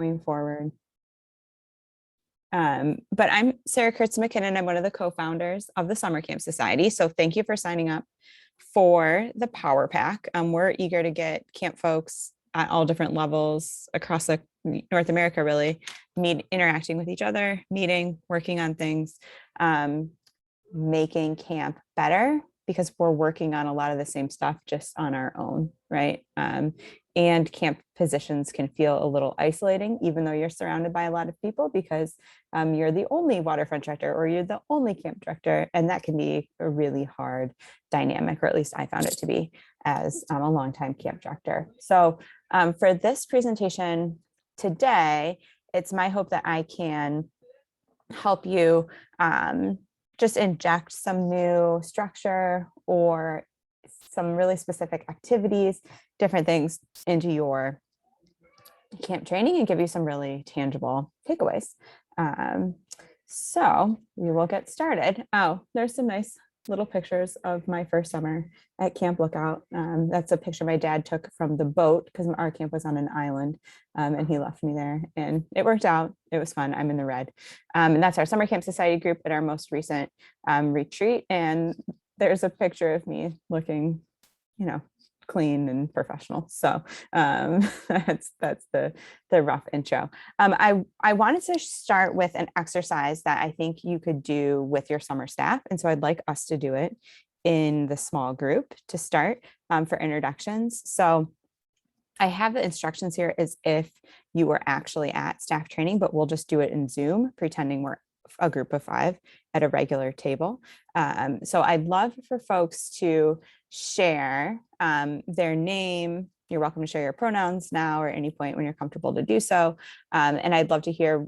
going forward. But I'm Sarah Kurtz McKinnon. I'm one of the co-founders of the Summer Camp Society. So thank you for signing up for the Power Pack. We're eager to get camp folks at all different levels across North America, really, interacting with each other, meeting, working on things, making camp better, because we're working on a lot of the same stuff just on our own, right? And camp positions can feel a little isolating, even though you're surrounded by a lot of people, because you're the only waterfront director or you're the only camp director. And that can be a really hard dynamic, or at least I found it to be as a longtime camp director. So for this presentation today, it's my hope that I can help you just inject some new structure or some really specific activities, different things into your camp training and give you some really tangible takeaways. So we will get started. Oh, there's some nice little pictures of my first summer at Camp Lookout. That's a picture my dad took from the boat, because our camp was on an island, and he left me there and it worked out. It was fun. I'm in the red. And that's our Summer Camp Society group at our most recent retreat. And there's a picture of me looking, clean and professional. So that's the rough intro. I wanted to start with an exercise that I think you could do with your summer staff. And so I'd like us to do it in the small group to start for introductions. So I have the instructions here as if you were actually at staff training, but we'll just do it in Zoom, pretending we're a group of 5 at a regular table. So I'd love for folks to share their name. You're welcome to share your pronouns now or at any point when you're comfortable to do so. And I'd love to hear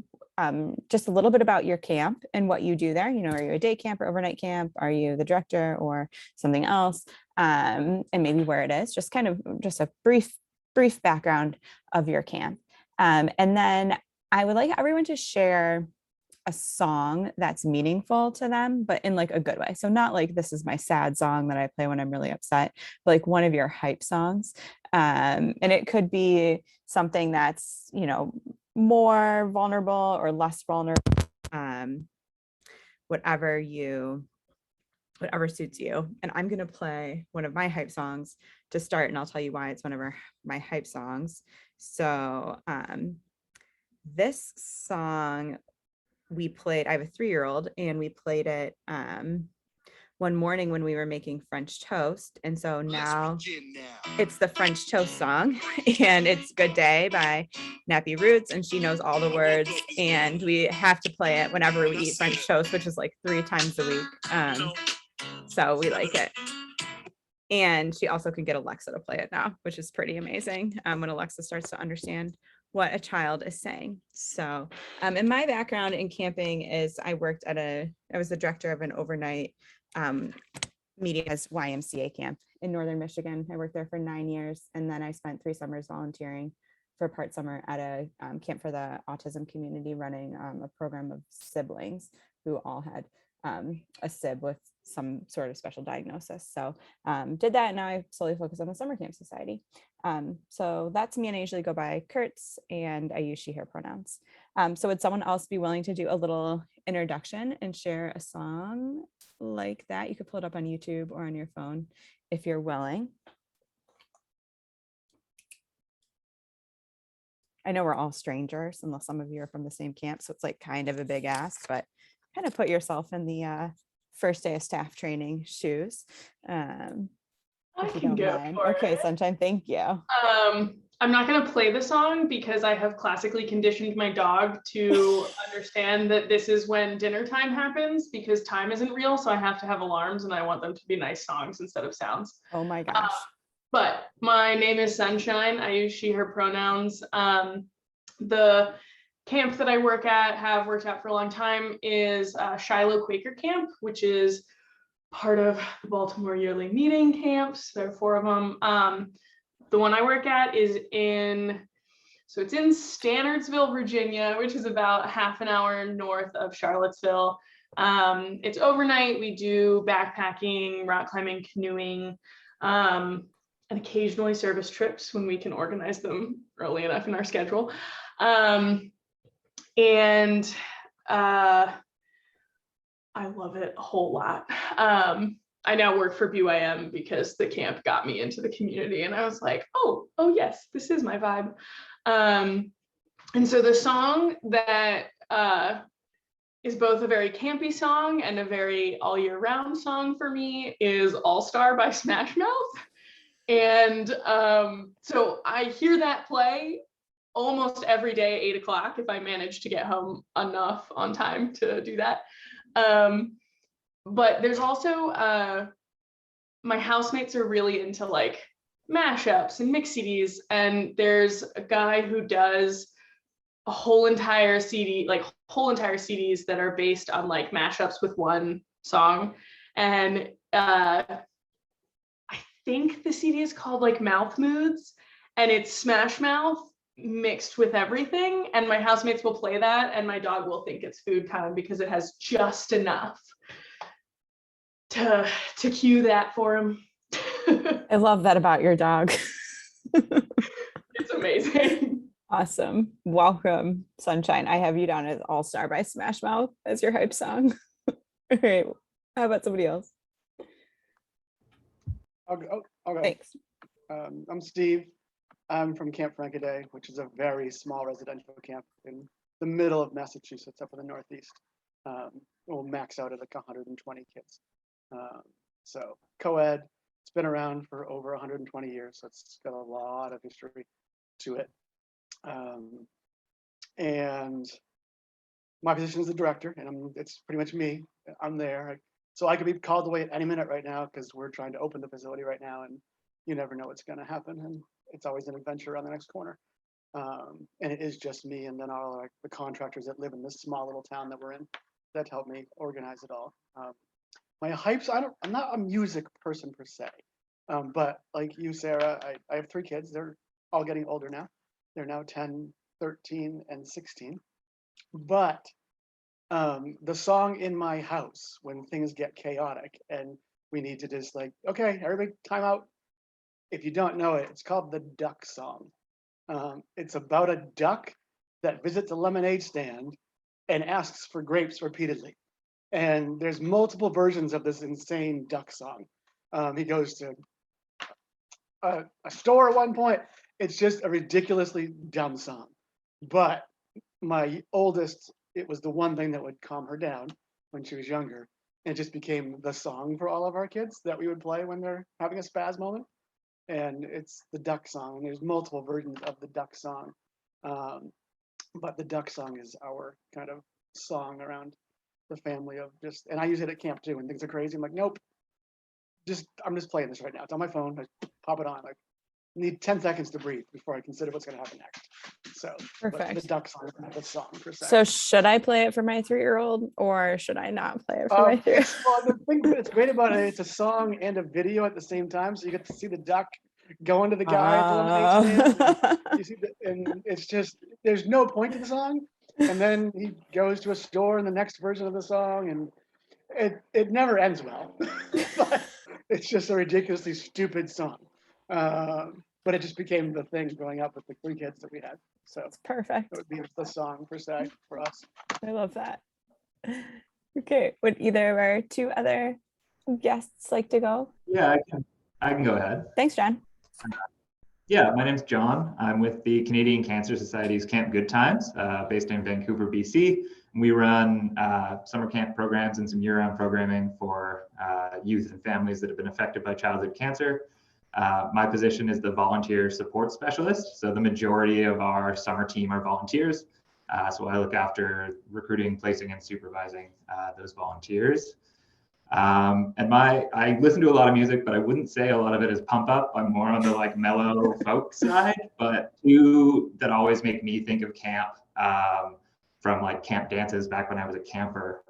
just a little bit about your camp and what you do there. Are you a day camp or overnight camp? Are you the director or something else? And maybe where it is, just a brief background of your camp. And then I would like everyone to share a song that's meaningful to them, but in like a good way. So not like, this is my sad song that I play when I'm really upset, but like one of your hype songs. And it could be something that's, more vulnerable or less vulnerable, whatever suits you. And I'm going to play one of my hype songs to start, and I'll tell you why it's one of my hype songs. So this song we played, I have a 3-year-old, and we played it one morning when we were making French toast. And so now it's the French toast song, and it's Good Day by Nappy Roots, and she knows all the words, and we have to play it whenever we eat French toast, which is like 3 times a week. So we like it. And she also can get Alexa to play it now, which is pretty amazing when Alexa starts to understand what a child is saying. So, and my background in camping is I was the director of an overnight meeting as YMCA camp in Northern Michigan. I worked there for 9 years. And then I spent 3 summers volunteering for part summer at a camp for the autism community, running a program of siblings who all had a sib with some sort of special diagnosis. So did that, and now I slowly focus on the Summer Camp Society. So that's me, and I usually go by Kurtz, and I use she, her pronouns. So would someone else be willing to do a little introduction and share a song like that? You could pull it up on YouTube or on your phone if you're willing. I know we're all strangers, unless some of you are from the same camp, so it's like kind of a big ask, but kind of put yourself in the first day of staff training shoes. I can go for Okay, it. Sunshine, thank you. I'm not going to play the song because I have classically conditioned my dog to understand that this is when dinner time happens, because time isn't real, so I have to have alarms, and I want them to be nice songs instead of sounds. Oh my gosh. But my name is Sunshine. I use she, her pronouns. The camp that I have worked at for a long time is Shiloh Quaker Camp, which is part of the Baltimore Yearly Meeting camps. There are 4 of them. The one I work at is it's in Stanardsville, Virginia, which is about half an hour north of Charlottesville. It's overnight. We do backpacking, rock climbing, canoeing, and occasionally service trips when we can organize them early enough in our schedule. And I love it a whole lot. I now work for BYM because the camp got me into the community, and I was like, oh yes, this is my vibe. And so the song that is both a very campy song and a very all year round song for me is All Star by Smash Mouth. And so I hear that play almost every day, 8 o'clock, if I manage to get home enough on time to do that. But there's also, my housemates are really into like mashups and mix CDs. And there's a guy who does a whole entire CD, like whole entire CDs that are based on like mashups with one song. And I think the CD is called like Mouth Moods, and it's Smash Mouth mixed with everything. And my housemates will play that, and my dog will think it's food time because it has just enough to cue that for him. I love that about your dog. It's amazing. Awesome. Welcome, Sunshine. I have you down as All Star by Smash Mouth as your hype song. All right. How about somebody else? Okay. Thanks. I'm Steve. I'm from Camp Frankenday, which is a very small residential camp in the middle of Massachusetts, up in the Northeast. We'll max out at like 120 kids. So co-ed, it's been around for over 120 years, so it's got a lot of history to it. And my position is the director, and it's pretty much me. I'm there. So I could be called away at any minute right now because we're trying to open the facility right now, and you never know what's going to happen. And it's always an adventure around the next corner. And it is just me, and then all like the contractors that live in this small little town that we're in that help me organize it all. My hypes, I'm not a music person per se, but like you, Sarah, I have 3 kids. They're all getting older now. They're now 10, 13, and 16. But the song in my house when things get chaotic and we need to just like, okay, everybody time out. If you don't know it, it's called the Duck Song. It's about a duck that visits a lemonade stand and asks for grapes repeatedly. And there's multiple versions of this insane duck song. He goes to a store at one point. It's just a ridiculously dumb song. But my oldest, it was the one thing that would calm her down when she was younger. And it just became the song for all of our kids that we would play when they're having a spaz moment. And it's the Duck Song. And there's multiple versions of the Duck Song. But the Duck Song is our kind of song around the family of just, and I use it at camp too. When things are crazy, I'm like, nope, I'm just playing this right now. It's on my phone. I pop it on. I need 10 seconds to breathe before I consider what's going to happen next. So Perfect. the Duck Song is not the song per se. So should I play it for my 3-year-old or should I not play it for my 3-year-old? Well, the thing that's great about it, it's a song and a video at the same time. So you get to see the duck going to the guy at the lemonade stand. You see and it's just, there's no point to the song. And then he goes to a store in the next version of the song, and it never ends well. But it's just a ridiculously stupid song. But it just became the thing growing up with the 3 kids that we had. So It's perfect. it would be the song per se for us. I love that. Okay, would either of our 2 other guests like to go? Yeah, I can go ahead. Thanks, John. Yeah, my name's John. I'm with the Canadian Cancer Society's Camp Good Times, based in Vancouver, BC. We run summer camp programs and some year-round programming for youth and families that have been affected by childhood cancer. My position is the volunteer support specialist. So the majority of our summer team are volunteers. So I look after recruiting, placing, and supervising those volunteers. And I listen to a lot of music, but I wouldn't say a lot of it is pump up. I'm more on the like mellow folk side, but 2 that always make me think of camp from like camp dances back when I was a camper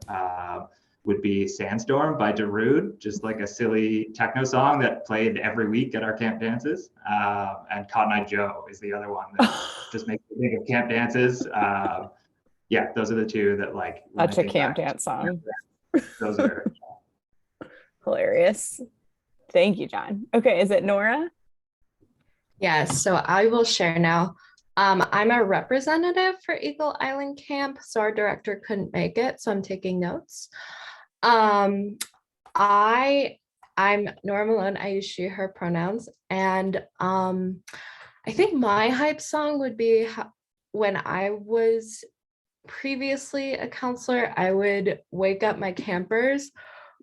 would be Sandstorm by Darude, just like a silly techno song that played every week at our camp dances. And Cotton Eye Joe is the other one that just makes me think of camp dances. Yeah, those are the 2 that like. Such a camp dance song. Those are. Hilarious. Thank you, John. Okay, is it Nora? Yeah, so I will share now. I'm a representative for Eagle Island Camp, so our director couldn't make it, so I'm taking notes. Um, I'm Nora Malone. I use she, her pronouns, and I think my hype song would be when I was previously a counselor, I would wake up my campers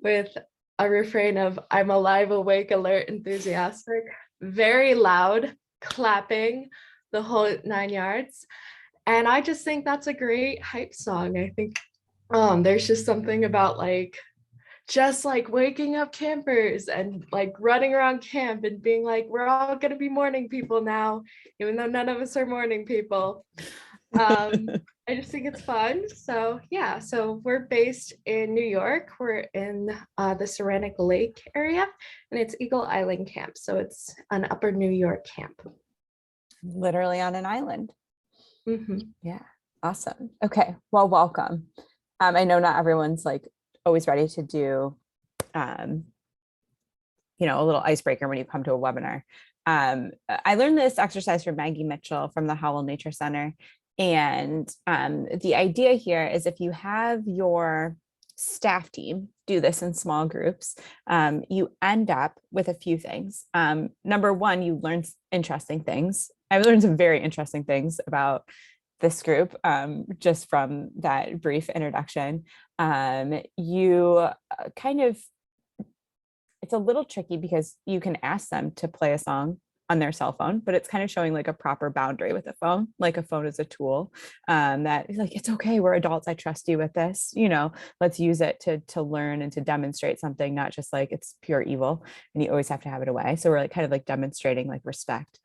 with a refrain of "I'm alive, awake, alert, enthusiastic," very loud, clapping the whole 9 yards. And I just think that's a great hype song. I think there's just something about like just like waking up campers and like running around camp and being like, we're all gonna be morning people now, even though none of us are morning people. I just think it's fun. So yeah, so we're based in New York. We're in the Saranac Lake area, and it's Eagle Island Camp. So it's an Upper New York camp. Literally on an island. Mhm. Yeah, awesome. Okay, well, welcome. I know not everyone's like always ready to do, a little icebreaker when you come to a webinar. I learned this exercise from Maggie Mitchell from the Howell Nature Center. And the idea here is if you have your staff team do this in small groups, you end up with a few things. Number one, you learn interesting things. I've learned some very interesting things about this group just from that brief introduction. You kind of, it's a little tricky because you can ask them to play a song on their cell phone, but it's kind of showing like a proper boundary with a phone. Like a phone is a tool that is like, it's okay, we're adults, I trust you with this, let's use it to learn and to demonstrate something, not just like it's pure evil and you always have to have it away. So we're like kind of like demonstrating like respect.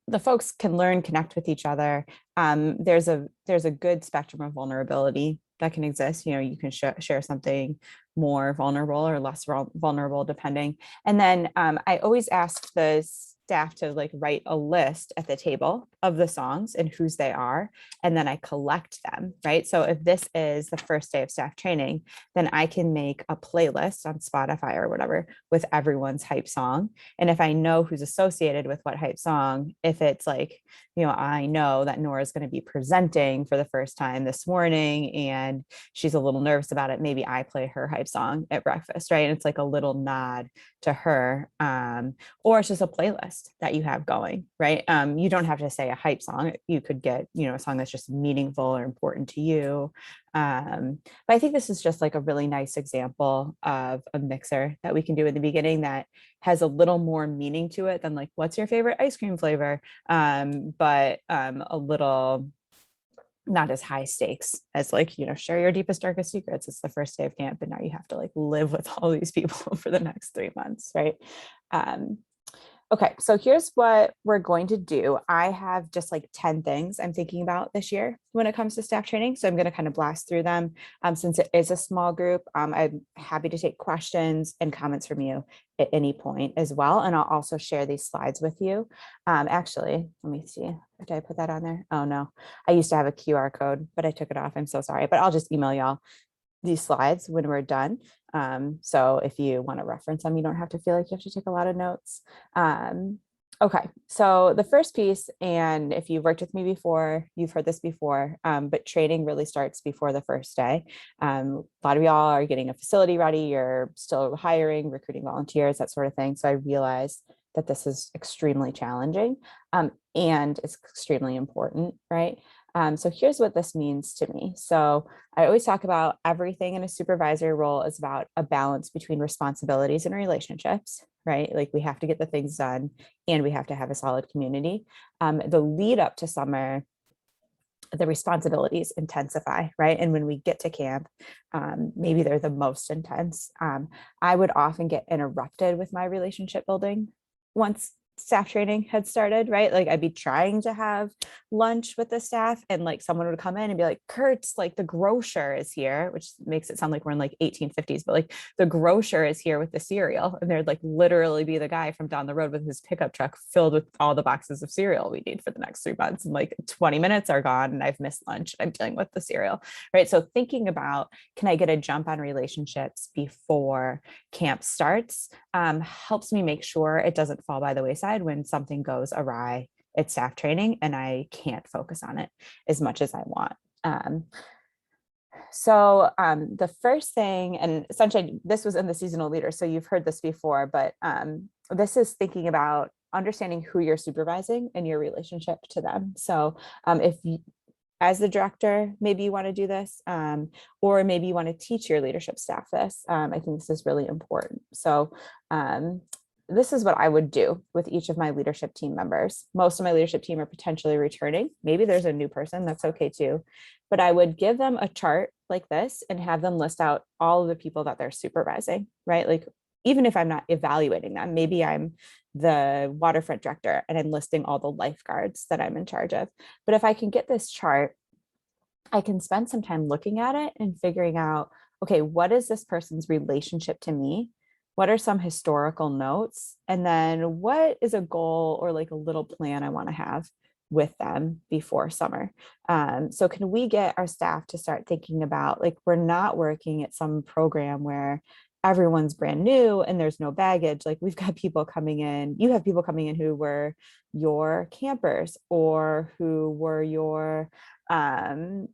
The folks can learn, connect with each other. There's a good spectrum of vulnerability that can exist. You can share something more vulnerable or less vulnerable depending. And then I always ask the staff to like write a list at the table of the songs and whose they are, and then I collect them, right? So if this is the first day of staff training, then I can make a playlist on Spotify or whatever with everyone's hype song. And if I know who's associated with what hype song, if it's like, I know that Nora's going to be presenting for the first time this morning and she's a little nervous about it, maybe I play her hype song at breakfast, right? And it's like a little nod to her, or it's just a playlist that you have going, right? You don't have to say a hype song. You could get, a song that's just meaningful or important to you. But I think this is just like a really nice example of a mixer that we can do in the beginning that has a little more meaning to it than like, what's your favorite ice cream flavor? But a little not as high stakes as like, share your deepest, darkest secrets. It's the first day of camp and now you have to like live with all these people for the next 3 months, right? Okay, so here's what we're going to do. I have just like 10 things I'm thinking about this year when it comes to staff training. So I'm going to kind of blast through them. Since it is a small group, I'm happy to take questions and comments from you at any point as well. And I'll also share these slides with you. Actually, let me see. Did I put that on there? Oh no, I used to have a QR code, but I took it off. I'm so sorry, but I'll just email y'all these slides when we're done. So if you want to reference them, you don't have to feel like you have to take a lot of notes. Okay, so the first piece, and if you've worked with me before, you've heard this before, but training really starts before the first day. A lot of y'all are getting a facility ready, you're still hiring, recruiting volunteers, that sort of thing. So I realize that this is extremely challenging and it's extremely important, right? So here's what this means to me. So I always talk about everything in a supervisory role is about a balance between responsibilities and relationships, right? Like we have to get the things done and we have to have a solid community. The lead up to summer, the responsibilities intensify, right? And when we get to camp, maybe they're the most intense. I would often get interrupted with my relationship building once staff training had started, right? Like I'd be trying to have lunch with the staff and like someone would come in and be like, Kurtz, like the grocer is here, which makes it sound like we're in like 1850s, but like the grocer is here with the cereal. And there'd like literally be the guy from down the road with his pickup truck filled with all the boxes of cereal we need for the next 3 months. And like 20 minutes are gone and I've missed lunch. I'm dealing with the cereal, right? So thinking about, can I get a jump on relationships before camp starts helps me make sure it doesn't fall by the wayside when something goes awry it's staff training and I can't focus on it as much as I want. The first thing, and Sunshine, this was in the seasonal leader, so you've heard this before, but this is thinking about understanding who you're supervising and your relationship to them. So if you, as the director, maybe you want to do this, or maybe you want to teach your leadership staff this. I think this is really important. So this is what I would do with each of my leadership team members. Most of my leadership team are potentially returning. Maybe there's a new person, that's okay too. But I would give them a chart like this and have them list out all of the people that they're supervising, right? Like, even if I'm not evaluating them, maybe I'm the waterfront director and I'm listing all the lifeguards that I'm in charge of. But if I can get this chart, I can spend some time looking at it and figuring out, okay, what is this person's relationship to me? What are some historical notes? And then what is a goal or like a little plan I want to have with them before summer? So can we get our staff to start thinking about, like, we're not working at some program where everyone's brand new and there's no baggage. Like, we've got people coming in, you have people coming in who were your campers or who were your, who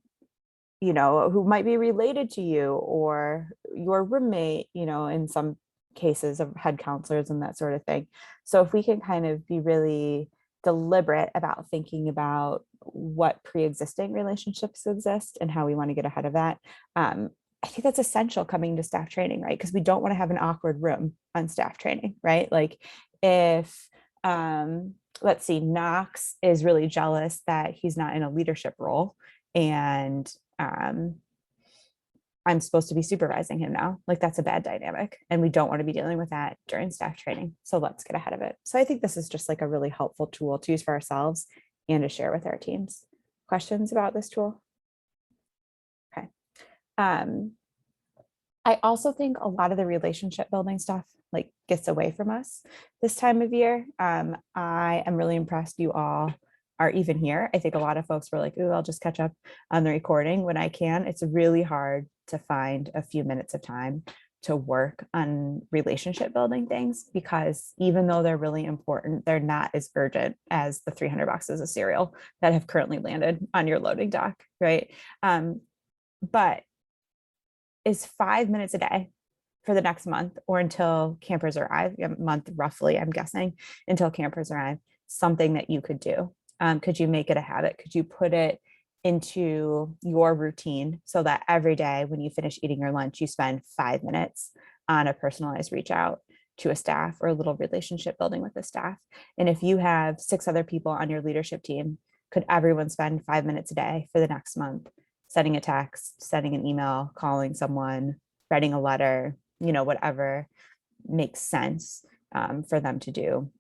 might be related to you or your roommate, in some cases of head counselors and that sort of thing. So if we can kind of be really deliberate about thinking about what pre-existing relationships exist and how we want to get ahead of that, I think that's essential coming to staff training, right? Because we don't want to have an awkward room on staff training, right? Like, if let's see, Knox is really jealous that he's not in a leadership role and I'm supposed to be supervising him now. Like, that's a bad dynamic and we don't want to be dealing with that during staff training. So let's get ahead of it. So I think this is just like a really helpful tool to use for ourselves and to share with our teams. Questions about this tool? Okay. I also think a lot of the relationship building stuff like gets away from us this time of year. I am really impressed you all are even here. I think a lot of folks were like, "Ooh, I'll just catch up on the recording when I can." It's really hard to find a few minutes of time to work on relationship building things, because even though they're really important, they're not as urgent as the 300 boxes of cereal that have currently landed on your loading dock, right? But is 5 minutes a day for the next month or until campers arrive, a month roughly, I'm guessing, until campers arrive, something that you could do? Could you make it a habit? Could you put it into your routine so that every day when you finish eating your lunch, you spend 5 minutes on a personalized reach out to a staff or a little relationship building with the staff? And if you have 6 other people on your leadership team, could everyone spend 5 minutes a day for the next month, sending a text, sending an email, calling someone, writing a letter, whatever makes sense for them to do?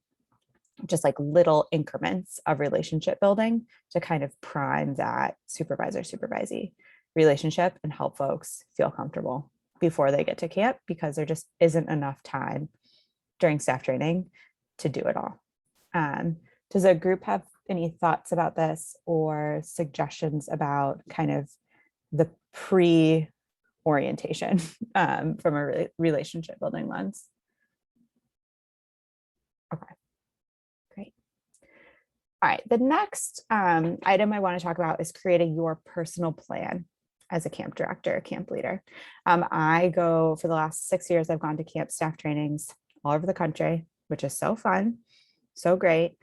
Just like little increments of relationship building to kind of prime that supervisor-supervisee relationship and help folks feel comfortable before they get to camp, because there just isn't enough time during staff training to do it all. Does a group have any thoughts about this or suggestions about kind of the pre-orientation from a relationship building lens? Okay. All right, the next item I want to talk about is creating your personal plan as a camp director, camp leader. I go, for the last 6 years, I've gone to camp staff trainings all over the country, which is so fun, so great.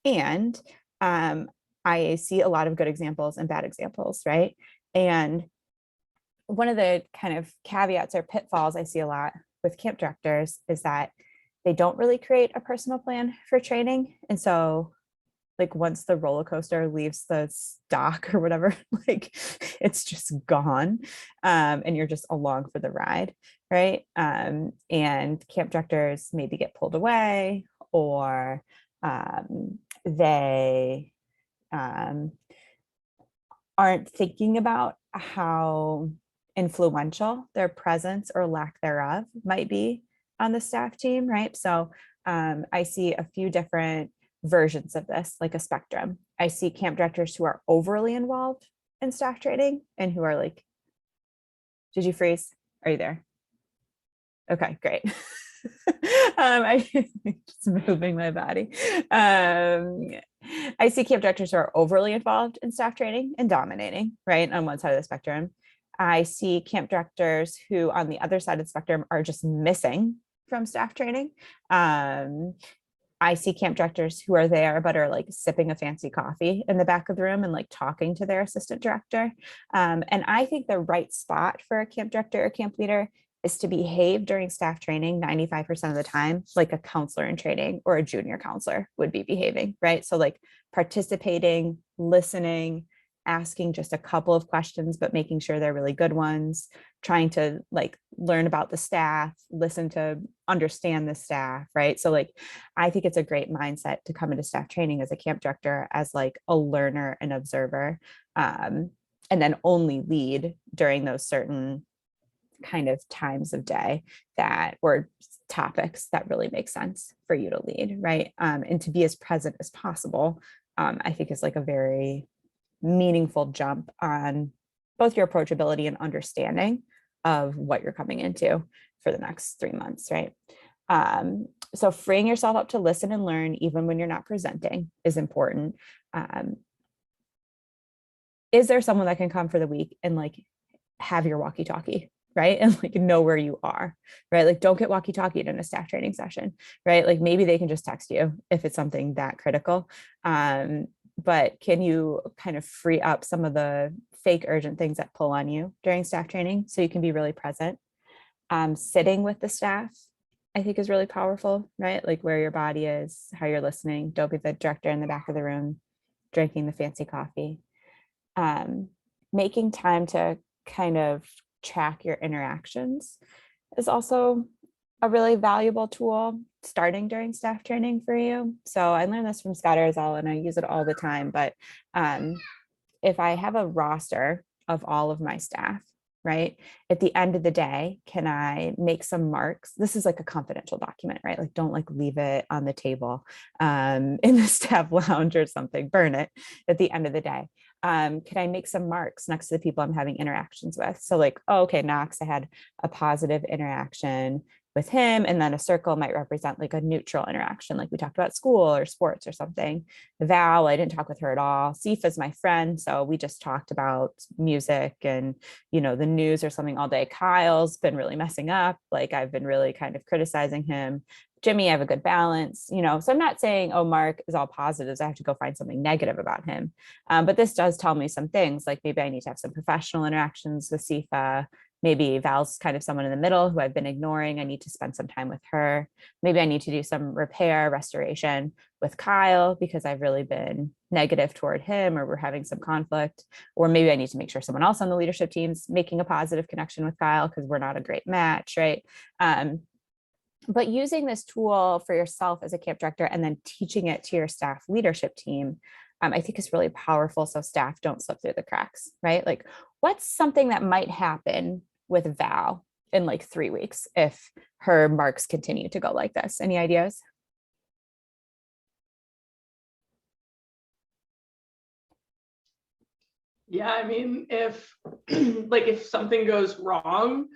And I see a lot of good examples and bad examples, right? And one of the kind of caveats or pitfalls I see a lot with camp directors is that they don't really create a personal plan for training. And so, like, once the roller coaster leaves the dock or whatever, like, it's just gone, and you're just along for the ride, right? And camp directors maybe get pulled away, or they aren't thinking about how influential their presence or lack thereof might be on the staff team, right? So I see a few different versions of this, like a spectrum. I see camp directors who are overly involved in staff training and who are like, did you freeze? Are you there? Okay, great. I just moving my body. I see camp directors who are overly involved in staff training and dominating, right, on one side of the spectrum. I see camp directors who on the other side of the spectrum are just missing from staff training. I see camp directors who are there but are like sipping a fancy coffee in the back of the room and like talking to their assistant director. And I think the right spot for a camp director or camp leader is to behave during staff training 95% of the time, like a counselor in training or a junior counselor would be behaving, right? So like participating, listening, asking just a couple of questions, but making sure they're really good ones, trying to like learn about the staff, listen to understand the staff, right? So like, I think it's a great mindset to come into staff training as a camp director, as like a learner and observer, and then only lead during those certain kind of times of day that or topics that really make sense for you to lead, right? And to be as present as possible, I think is like a very meaningful jump on both your approachability and understanding of what you're coming into for the next 3 months, right? So freeing yourself up to listen and learn, even when you're not presenting, is important. Is there someone that can come for the week and like have your walkie-talkie, right? And like know where you are, right? Like don't get walkie-talkied in a staff training session, right? Like maybe they can just text you if it's something that critical. But can you kind of free up some of the fake urgent things that pull on you during staff training so you can be really present? Sitting with the staff, I think, is really powerful, right? Like where your body is, how you're listening. Don't be the director in the back of the room drinking the fancy coffee. Making time to kind of track your interactions is also a really valuable tool starting during staff training for you. So I learned this from Scott Arzal and I use it all the time. But if I have a roster of all of my staff, right, at the end of the day, can I make some marks? This is like a confidential document, right? Like don't like leave it on the table in the staff lounge or something, burn it at the end of the day. Can I make some marks next to the people I'm having interactions with? So like, oh, okay, Knox, I had a positive interaction with him, and then a circle might represent like a neutral interaction, like we talked about school or sports or something. Val, I didn't talk with her at all. Sifa's my friend, so we just talked about music and, you know, the news or something all day. Kyle's been really messing up, like I've been really kind of criticizing him. Jimmy, I have a good balance, you know, so I'm not saying, oh, Mark is all positives, I have to go find something negative about him. But this does tell me some things, like maybe I need to have some professional interactions with Sifa. Maybe Val's kind of someone in the middle who I've been ignoring. I need to spend some time with her. Maybe I need to do some repair, restoration with Kyle because I've really been negative toward him or we're having some conflict. Or maybe I need to make sure someone else on the leadership team's making a positive connection with Kyle because we're not a great match, right? But using this tool for yourself as a camp director and then teaching it to your staff leadership team, I think is really powerful so staff don't slip through the cracks, right? Like what's something that might happen with Val in like 3 weeks if her marks continue to go like this? Any ideas? Yeah, I mean, if like if something goes wrong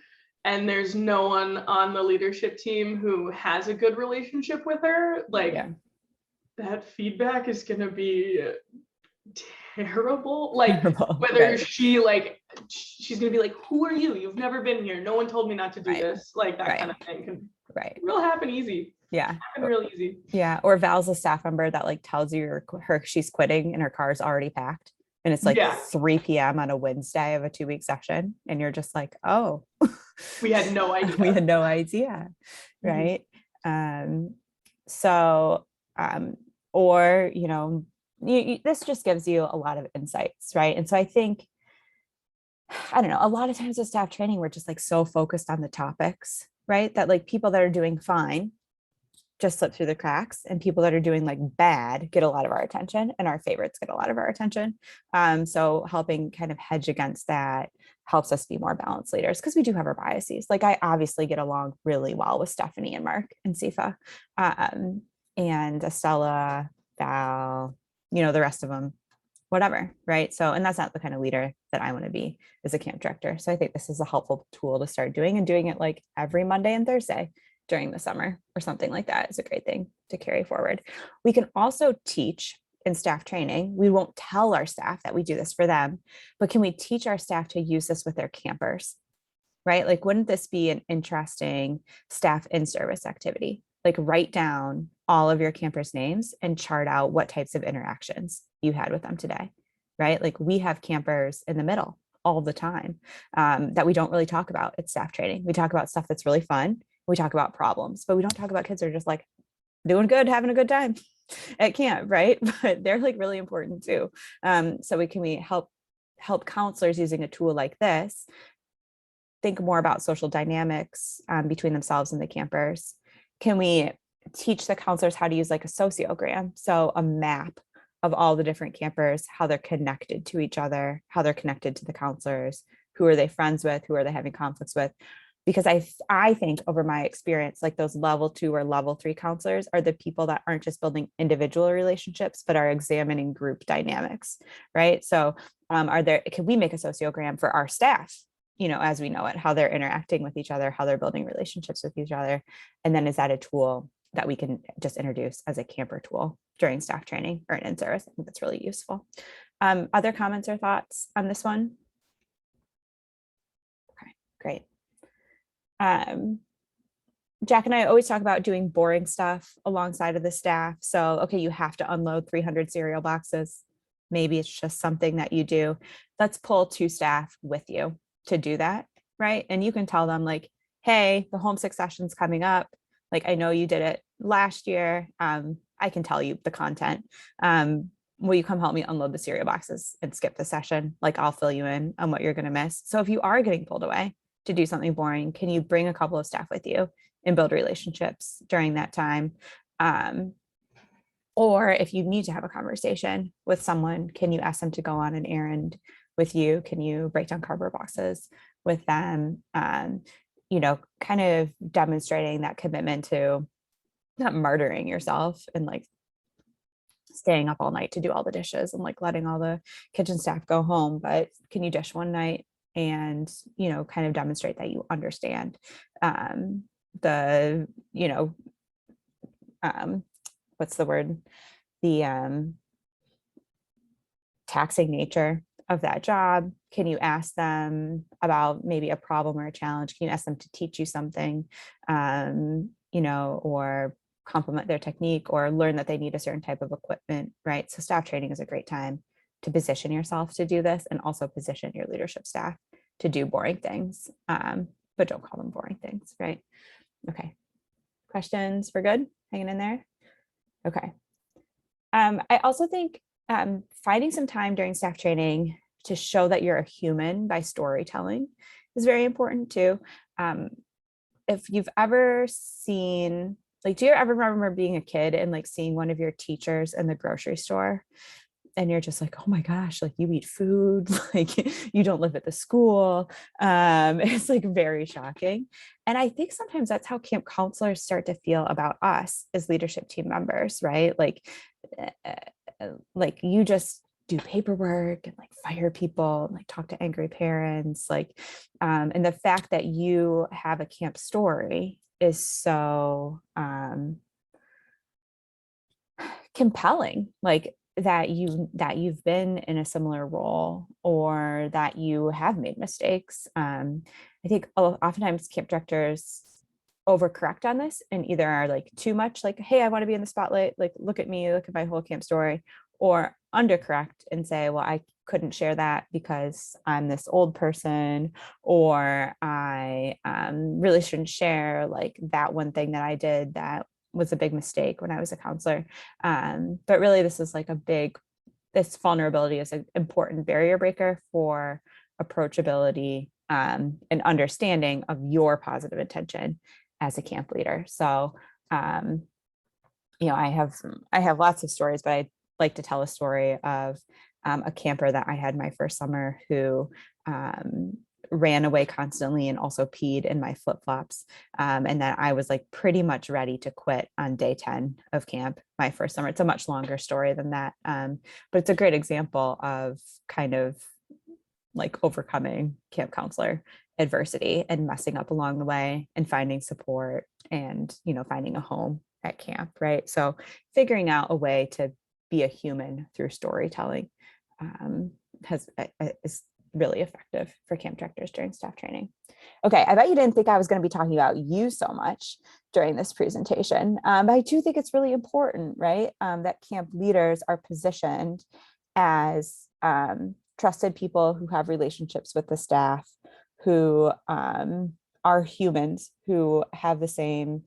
and there's no one on the leadership team who has a good relationship with her, like that feedback is gonna be terrible. Like Terrible, whether right. she like she's gonna be like, who are you? You've never been here. No one told me not to do Right. this. Like that Right. kind of thing can Right. real happen easy. Yeah. Happen real easy. Yeah. Or Val's a staff member that like tells you her she's quitting and her car's already packed. And it's like 3 p.m. on a Wednesday of a 2-week session. And you're just like, oh, We had no idea. we had no idea. Right. Or, you know, this just gives you a lot of insights. Right. And so I think, I don't know, a lot of times with staff training, we're just like so focused on the topics, right? That like people that are doing fine just slip through the cracks and people that are doing like bad get a lot of our attention and our favorites get a lot of our attention. So helping kind of hedge against that helps us be more balanced leaders because we do have our biases. Like I obviously get along really well with Stephanie and Mark and Sifa and Estella, Val, you know, the rest of them, whatever, right? So, and that's not the kind of leader that I want to be as a camp director. So I think this is a helpful tool to start doing and doing it like every Monday and Thursday during the summer or something like that is a great thing to carry forward. We can also teach in staff training. We won't tell our staff that we do this for them, but can we teach our staff to use this with their campers, right? Like, wouldn't this be an interesting staff in-service activity? Like, write down all of your campers' names and chart out what types of interactions you had with them today, right? Like, we have campers in the middle all the time that we don't really talk about at staff training. We talk about stuff that's really fun. We talk about problems, but we don't talk about kids that are just like doing good, having a good time at camp, right? But they're like really important too. So we help counselors using a tool like this think more about social dynamics between themselves and the campers? Can we teach the counselors how to use like a sociogram, so a map of all the different campers, how they're connected to each other, how they're connected to the counselors, who are they friends with, who are they having conflicts with? Because I think over my experience, like those level 2 or level 3 counselors are the people that aren't just building individual relationships, but are examining group dynamics, right? So can we make a sociogram for our staff, as we know it, how they're interacting with each other, how they're building relationships with each other? And then is that a tool that we can just introduce as a camper tool during staff training or an in-service? I think that's really useful. Other comments or thoughts on this one? Okay, great. Jack and I always talk about doing boring stuff alongside of the staff. So, okay, you have to unload 300 cereal boxes. Maybe it's just something that you do. Let's pull 2 staff with you to do that, right? And you can tell them like, hey, the home 6 session's coming up. Like, I know you did it last year. I can tell you the content. Will you come help me unload the cereal boxes and skip the session? Like, I'll fill you in on what you're going to miss. So if you are getting pulled away to do something boring, can you bring a couple of staff with you and build relationships during that time? Or if you need to have a conversation with someone, can you ask them to go on an errand with you? Can you break down cardboard boxes with them? Kind of demonstrating that commitment to not martyring yourself and like staying up all night to do all the dishes and like letting all the kitchen staff go home, but can you dish one night and kind of demonstrate that you understand what's the word, the taxing nature of that job? Can you ask them about maybe a problem or a challenge? Can you ask them to teach you something, or complement their technique, or learn that they need a certain type of equipment, right? So staff training is a great time to position yourself to do this, and also position your leadership staff to do boring things, but don't call them boring things, right? Okay. Questions? We're good? Hanging in there? Okay. I also think finding some time during staff training to show that you're a human by storytelling is very important too. If you've ever seen, like, do you ever remember being a kid and like seeing one of your teachers in the grocery store? And you're just like, oh my gosh, like you eat food, like you don't live at the school. It's like very shocking. And I think sometimes that's how camp counselors start to feel about us as leadership team members, right? Like you just do paperwork and like fire people and like talk to angry parents, like, and the fact that you have a camp story is so compelling, like that you've been in a similar role, or that you have made mistakes. I think oftentimes camp directors overcorrect on this and either are like too much like, hey, I want to be in the spotlight, like look at me, look at my whole camp story, or undercorrect and say, well, I couldn't share that because I'm this old person, or I really shouldn't share like that one thing that I did that was a big mistake when I was a counselor. But really this is like this vulnerability is an important barrier breaker for approachability and understanding of your positive intention as a camp leader. So, I have lots of stories, but I'd like to tell a story of a camper that I had my first summer who ran away constantly and also peed in my flip-flops. And then I was like pretty much ready to quit on day 10 of camp my first summer. It's a much longer story than that. But it's a great example of kind of like overcoming camp counselor adversity and messing up along the way and finding support and, finding a home at camp, right? So figuring out a way to be a human through storytelling is really effective for camp directors during staff training. Okay, I bet you didn't think I was going to be talking about you so much during this presentation, but I do think it's really important, right, that camp leaders are positioned as trusted people who have relationships with the staff, who are humans, who have the same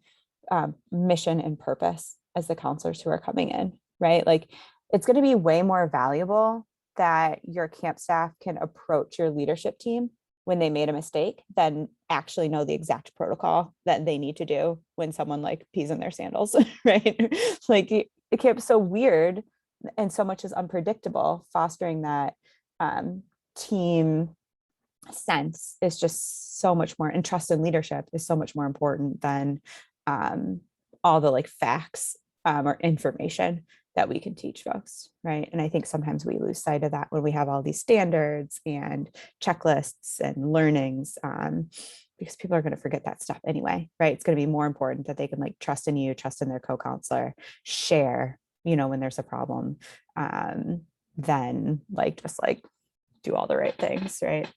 mission and purpose as the counselors who are coming in, right? Like, it's going to be way more valuable that your camp staff can approach your leadership team when they made a mistake than actually know the exact protocol that they need to do when someone like pees in their sandals, right? Like, it camp's so weird and so much is unpredictable. Fostering that team sense is just so much more, and trust in leadership is so much more important than all the like facts or information that we can teach folks, right? And I think sometimes we lose sight of that when we have all these standards and checklists and learnings, because people are going to forget that stuff anyway, right? It's going to be more important that they can like trust in you, trust in their co-counselor, share, you know, when there's a problem, than like just like do all the right things, right?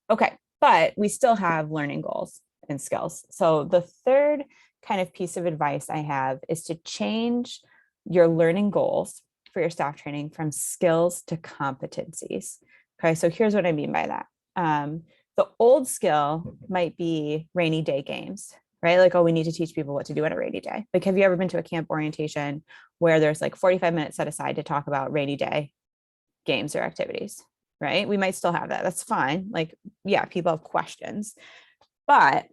Okay, but we still have learning goals and skills. So the third kind of piece of advice I have is to change your learning goals for your staff training from skills to competencies. Okay, so here's what I mean by that. The old skill might be rainy day games, right? Like, oh, we need to teach people what to do on a rainy day. Like, have you ever been to a camp orientation where there's like 45 minutes set aside to talk about rainy day games or activities, right? We might still have that. That's fine. Like, yeah, people have questions, but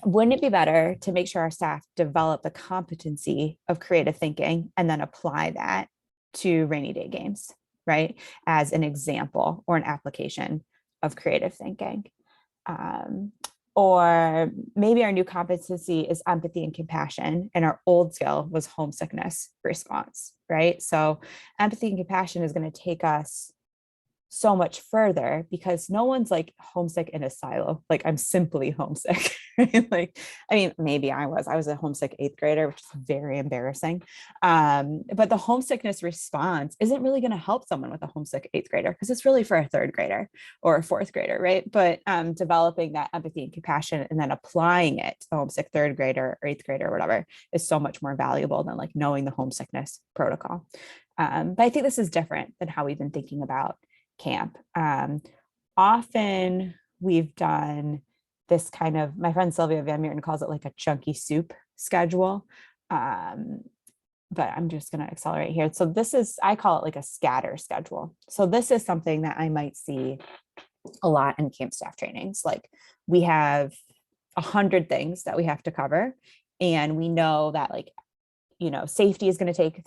wouldn't it be better to make sure our staff develop the competency of creative thinking and then apply that to rainy day games, right? As an example or an application of creative thinking. Or maybe our new competency is empathy and compassion, and our old skill was homesickness response, right? So empathy and compassion is going to take us so much further because no one's like homesick in a silo. Like, I'm simply homesick, right? Like, I mean, maybe I was a homesick 8th grader, which is very embarrassing. But the homesickness response isn't really going to help someone with a homesick 8th grader because it's really for a 3rd grader or a 4th grader, right? But developing that empathy and compassion and then applying it to the homesick 3rd grader or 8th grader or whatever is so much more valuable than like knowing the homesickness protocol. But I think this is different than how we've been thinking about camp. Often we've done this kind of, my friend Sylvia Van Meerten calls it like a chunky soup schedule. But I'm just going to accelerate here. So this is, I call it like a scatter schedule. So this is something that I might see a lot in camp staff trainings. Like, we have 100 things that we have to cover, and we know that, like, you know, safety is going to take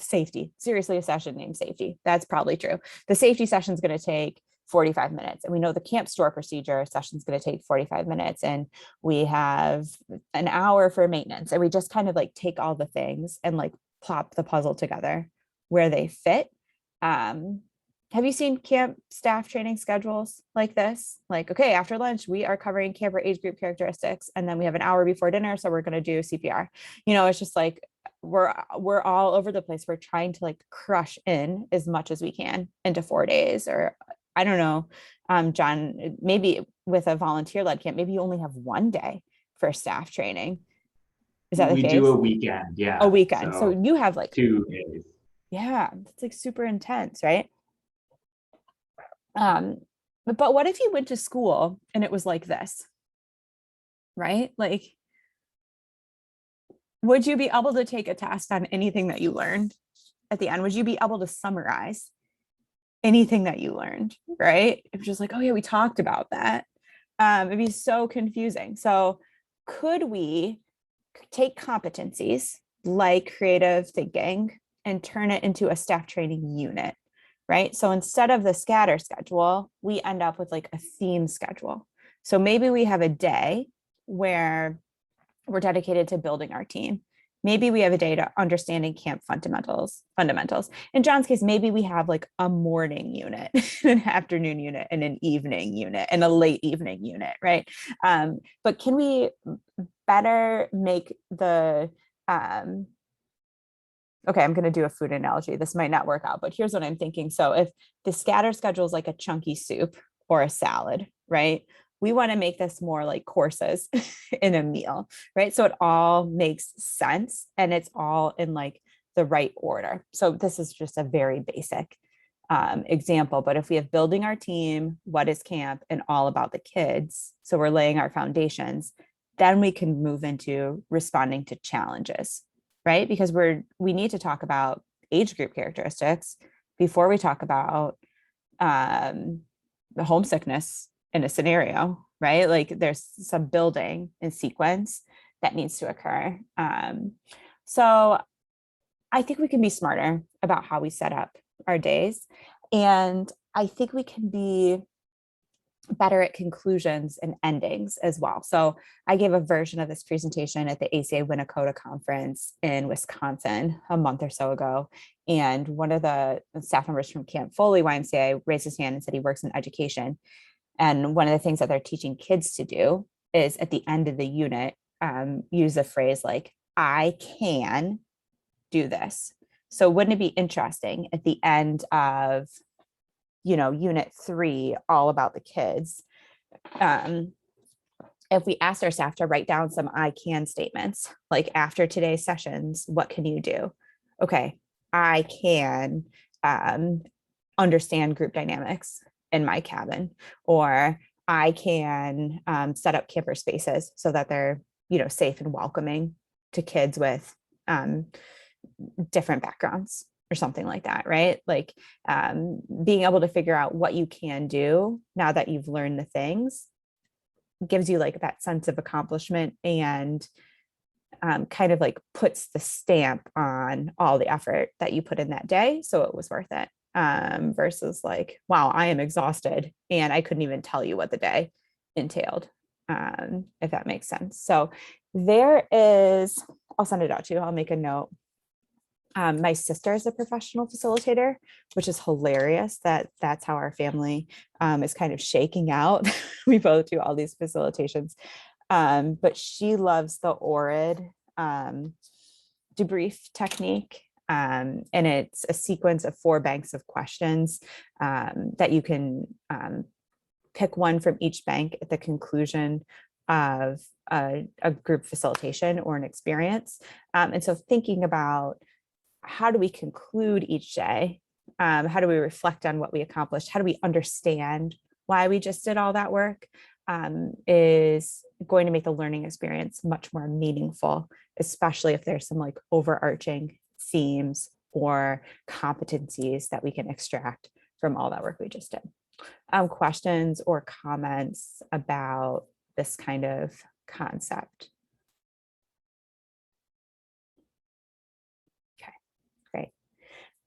seriously, a session named safety. That's probably true. The safety session is going to take 45 minutes. And we know the camp store procedure session is going to take 45 minutes. And we have an hour for maintenance. And we just kind of like take all the things and like plop the puzzle together where they fit. Have you seen camp staff training schedules like this? Like, okay, after lunch, we are covering camper age group characteristics. And then we have an hour before dinner. So we're going to do CPR. You know, it's just like, we're all over the place. We're trying to like crush in as much as we can into 4 days, or I don't know, John, maybe with a volunteer-led camp, maybe you only have 1 day for staff training. Is that the case? We do a weekend, yeah. A weekend. So you have like 2 days. Yeah, it's like super intense, right? But what if you went to school and it was like this, right? Like, would you be able to take a test on anything that you learned at the end? Would you be able to summarize anything that you learned, right? It was just like, oh yeah, we talked about that. It'd be so confusing. So could we take competencies like creative thinking and turn it into a staff training unit, right? So instead of the scatter schedule, we end up with like a theme schedule. So maybe we have a day where we're dedicated to building our team. Maybe we have a day to understanding camp fundamentals. In John's case, maybe we have like a morning unit, an afternoon unit, and an evening unit, and a late evening unit, right? But can we better make the okay, I'm going to do a food analogy. This might not work out, but here's what I'm thinking. So if the scatter schedule is like a chunky soup or a salad, right? We want to make this more like courses in a meal, right? So it all makes sense and it's all in like the right order. So this is just a very basic example, but if we have building our team, what is camp, and all about the kids, so we're laying our foundations, then we can move into responding to challenges, right? Because we need to talk about age group characteristics before we talk about the homesickness in a scenario, right? Like there's some building and sequence that needs to occur. So I think we can be smarter about how we set up our days. And I think we can be better at conclusions and endings as well. So I gave a version of this presentation at the ACA Winnecoda conference in Wisconsin a month or so ago. And one of the staff members from Camp Foley YMCA raised his hand and said he works in education. And one of the things that they're teaching kids to do is at the end of the unit, use a phrase like, I can do this. So wouldn't it be interesting at the end of, unit 3, all about the kids, if we asked our staff to write down some I can statements, like after today's sessions, what can you do? Okay, I can understand group dynamics in my cabin, or I can set up camper spaces so that they're, safe and welcoming to kids with different backgrounds or something like that, right? Like being able to figure out what you can do now that you've learned the things gives you like that sense of accomplishment and kind of like puts the stamp on all the effort that you put in that day. So it was worth it versus like, wow, I am exhausted and I couldn't even tell you what the day entailed, if that makes sense. So there is, I'll send it out to you. I'll make a note. My sister is a professional facilitator, which is hilarious that that's how our family is kind of shaking out. We both do all these facilitations, but she loves the ORID debrief technique. And it's a sequence of 4 banks of questions that you can pick one from each bank at the conclusion of a group facilitation or an experience. And so thinking about how do we conclude each day? How do we reflect on what we accomplished? How do we understand why we just did all that work? Is going to make the learning experience much more meaningful, especially if there's some like overarching themes or competencies that we can extract from all that work we just did. Questions or comments about this kind of concept?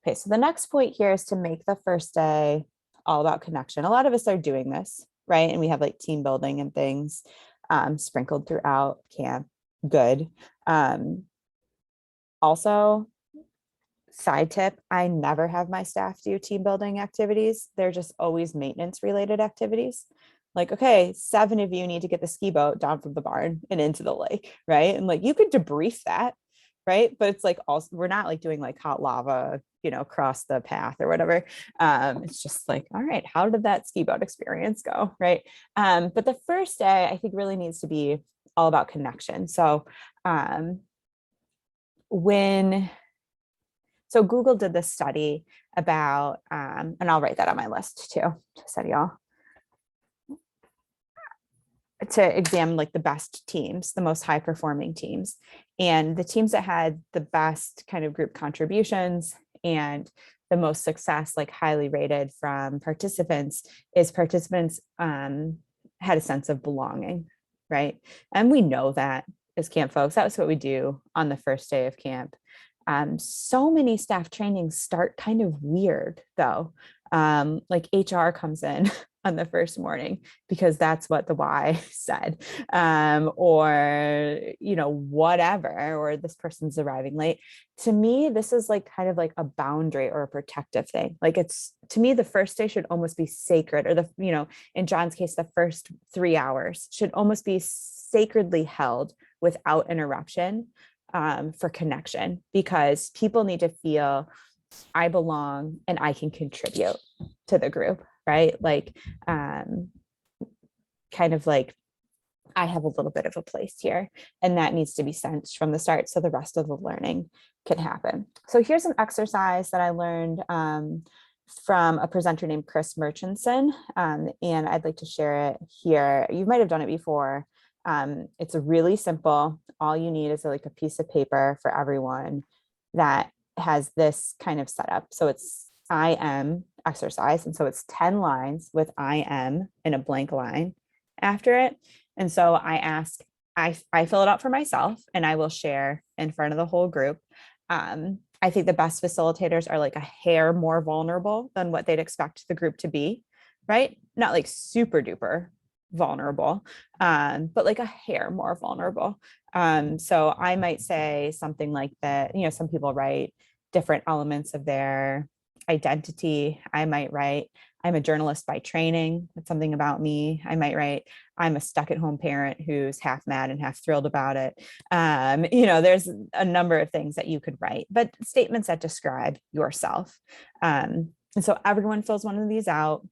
Okay, so the next point here is to make the first day all about connection. A lot of us are doing this, right? And we have like team building and things sprinkled throughout camp. Good. Also, side tip, I never have my staff do team building activities. They're just always maintenance related activities. Like, okay, 7 of you need to get the ski boat down from the barn and into the lake, right? And like, you could debrief that, right? But it's like, also, we're not like doing like hot lava, cross the path or whatever. It's just like, all right, how did that ski boat experience go, right? But the first day, I think, really needs to be all about connection. So so Google did this study about, and I'll write that on my list too, to send y'all, to examine like the best teams, the most high performing teams, and the teams that had the best kind of group contributions and the most success, like highly rated from participants, is participants had a sense of belonging, right? And we know that as camp folks, that was what we do on the first day of camp. So many staff trainings start kind of weird though. Like HR comes in on the first morning because that's what the Y said, or whatever, or this person's arriving late. To me, this is like kind of like a boundary or a protective thing. Like, it's, to me, the first day should almost be sacred, or in John's case, the first 3 hours should almost be sacredly held without interruption, for connection, because people need to feel I belong and I can contribute to the group, right? Like, kind of like I have a little bit of a place here, and that needs to be sensed from the start so the rest of the learning can happen. So here's an exercise that I learned from a presenter named Chris Murchison, and I'd like to share it here. You might have done it before. It's a really simple. All you need is like a piece of paper for everyone that has this kind of setup. So it's I am exercise. And so it's 10 lines with I am in a blank line after it. And so I fill it out for myself and I will share in front of the whole group. I think the best facilitators are like a hair more vulnerable than what they'd expect the group to be, right? Not like super duper vulnerable, but like a hair more vulnerable. So I might say something like that, you know, some people write different elements of their identity. I might write, I'm a journalist by training. That's something about me. I might write, I'm a stuck-at-home parent who's half mad and half thrilled about it. You know, there's a number of things that you could write, but statements that describe yourself. And so everyone fills one of these out.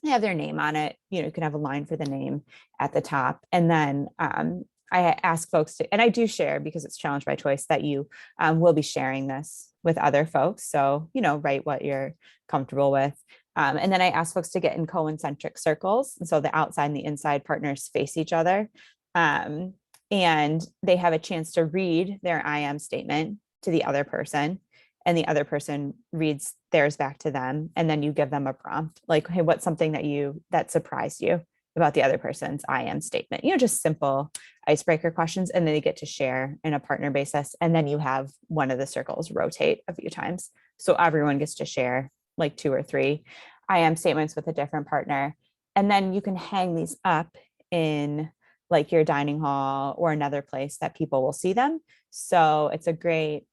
They have their name on it. You know, you can have a line for the name at the top. And then I ask folks to, and I do share because it's challenge by choice, that you will be sharing this with other folks. So, you know, write what you're comfortable with. And then I ask folks to get in concentric circles. And so the outside and the inside partners face each other. And they have a chance to read their I am statement to the other person. And the other person reads theirs back to them. And then you give them a prompt like, hey, what's something that surprised you about the other person's I am statement? You know, just simple icebreaker questions. And then they get to share in a partner basis. And then you have one of the circles rotate a few times. So everyone gets to share like 2 or 3 I am statements with a different partner. And then you can hang these up in like your dining hall or another place that people will see them. So it's a great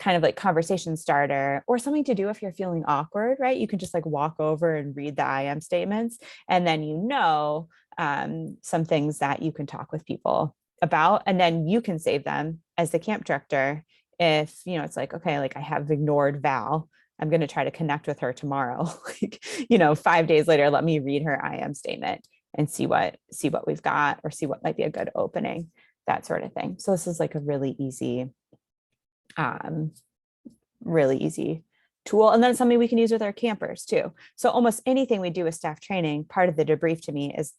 kind of like conversation starter, or something to do if you're feeling awkward, right? You can just like walk over and read the I am statements. And then, you know, some things that you can talk with people about, and then you can save them as the camp director. If, you know, it's like, okay, like I have ignored Val, I'm going to try to connect with her tomorrow. Like, you know, 5 days later, let me read her I am statement and see what we've got, or see what might be a good opening, that sort of thing. So this is like a really easy tool. And then it's something we can use with our campers too. So almost anything we do with staff training, part of the debrief to me is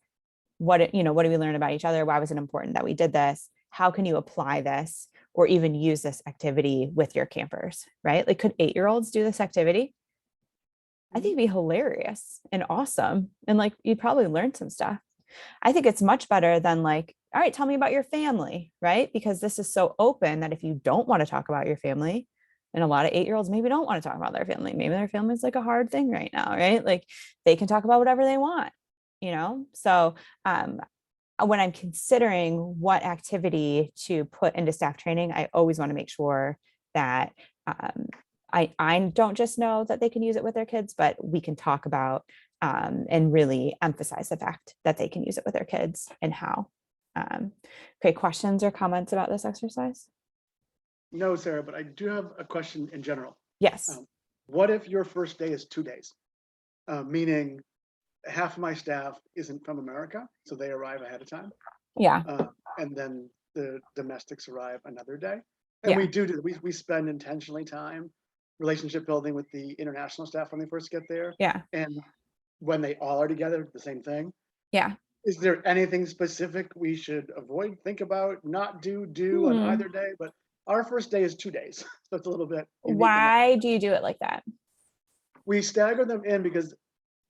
what do we learn about each other? Why was it important that we did this? How can you apply this or even use this activity with your campers, right? Like, could 8-year-olds do this activity? I think it'd be hilarious and awesome. And like, you'd probably learn some stuff. I think it's much better than like, all right, tell me about your family, right? Because this is so open that if you don't want to talk about your family, and a lot of 8-year-olds maybe don't want to talk about their family, maybe their family is like a hard thing right now, right? Like they can talk about whatever they want, you know? So when I'm considering what activity to put into staff training, I always want to make sure that I don't just know that they can use it with their kids, but we can talk about and really emphasize the fact that they can use it with their kids and how. Okay, questions or comments about this exercise? No, Sarah, but I do have a question in general. Yes. What if your first day is 2 days? Meaning half of my staff isn't from America, so they arrive ahead of time. Yeah. And then the domestics arrive another day. And we spend intentionally time relationship building with the international staff when they first get there. Yeah. And when they all are together, the same thing. Yeah. Is there anything specific we should avoid, think about, not do on either day? But our first day is 2 days. So it's a little bit. Why do you do it like that? We stagger them in because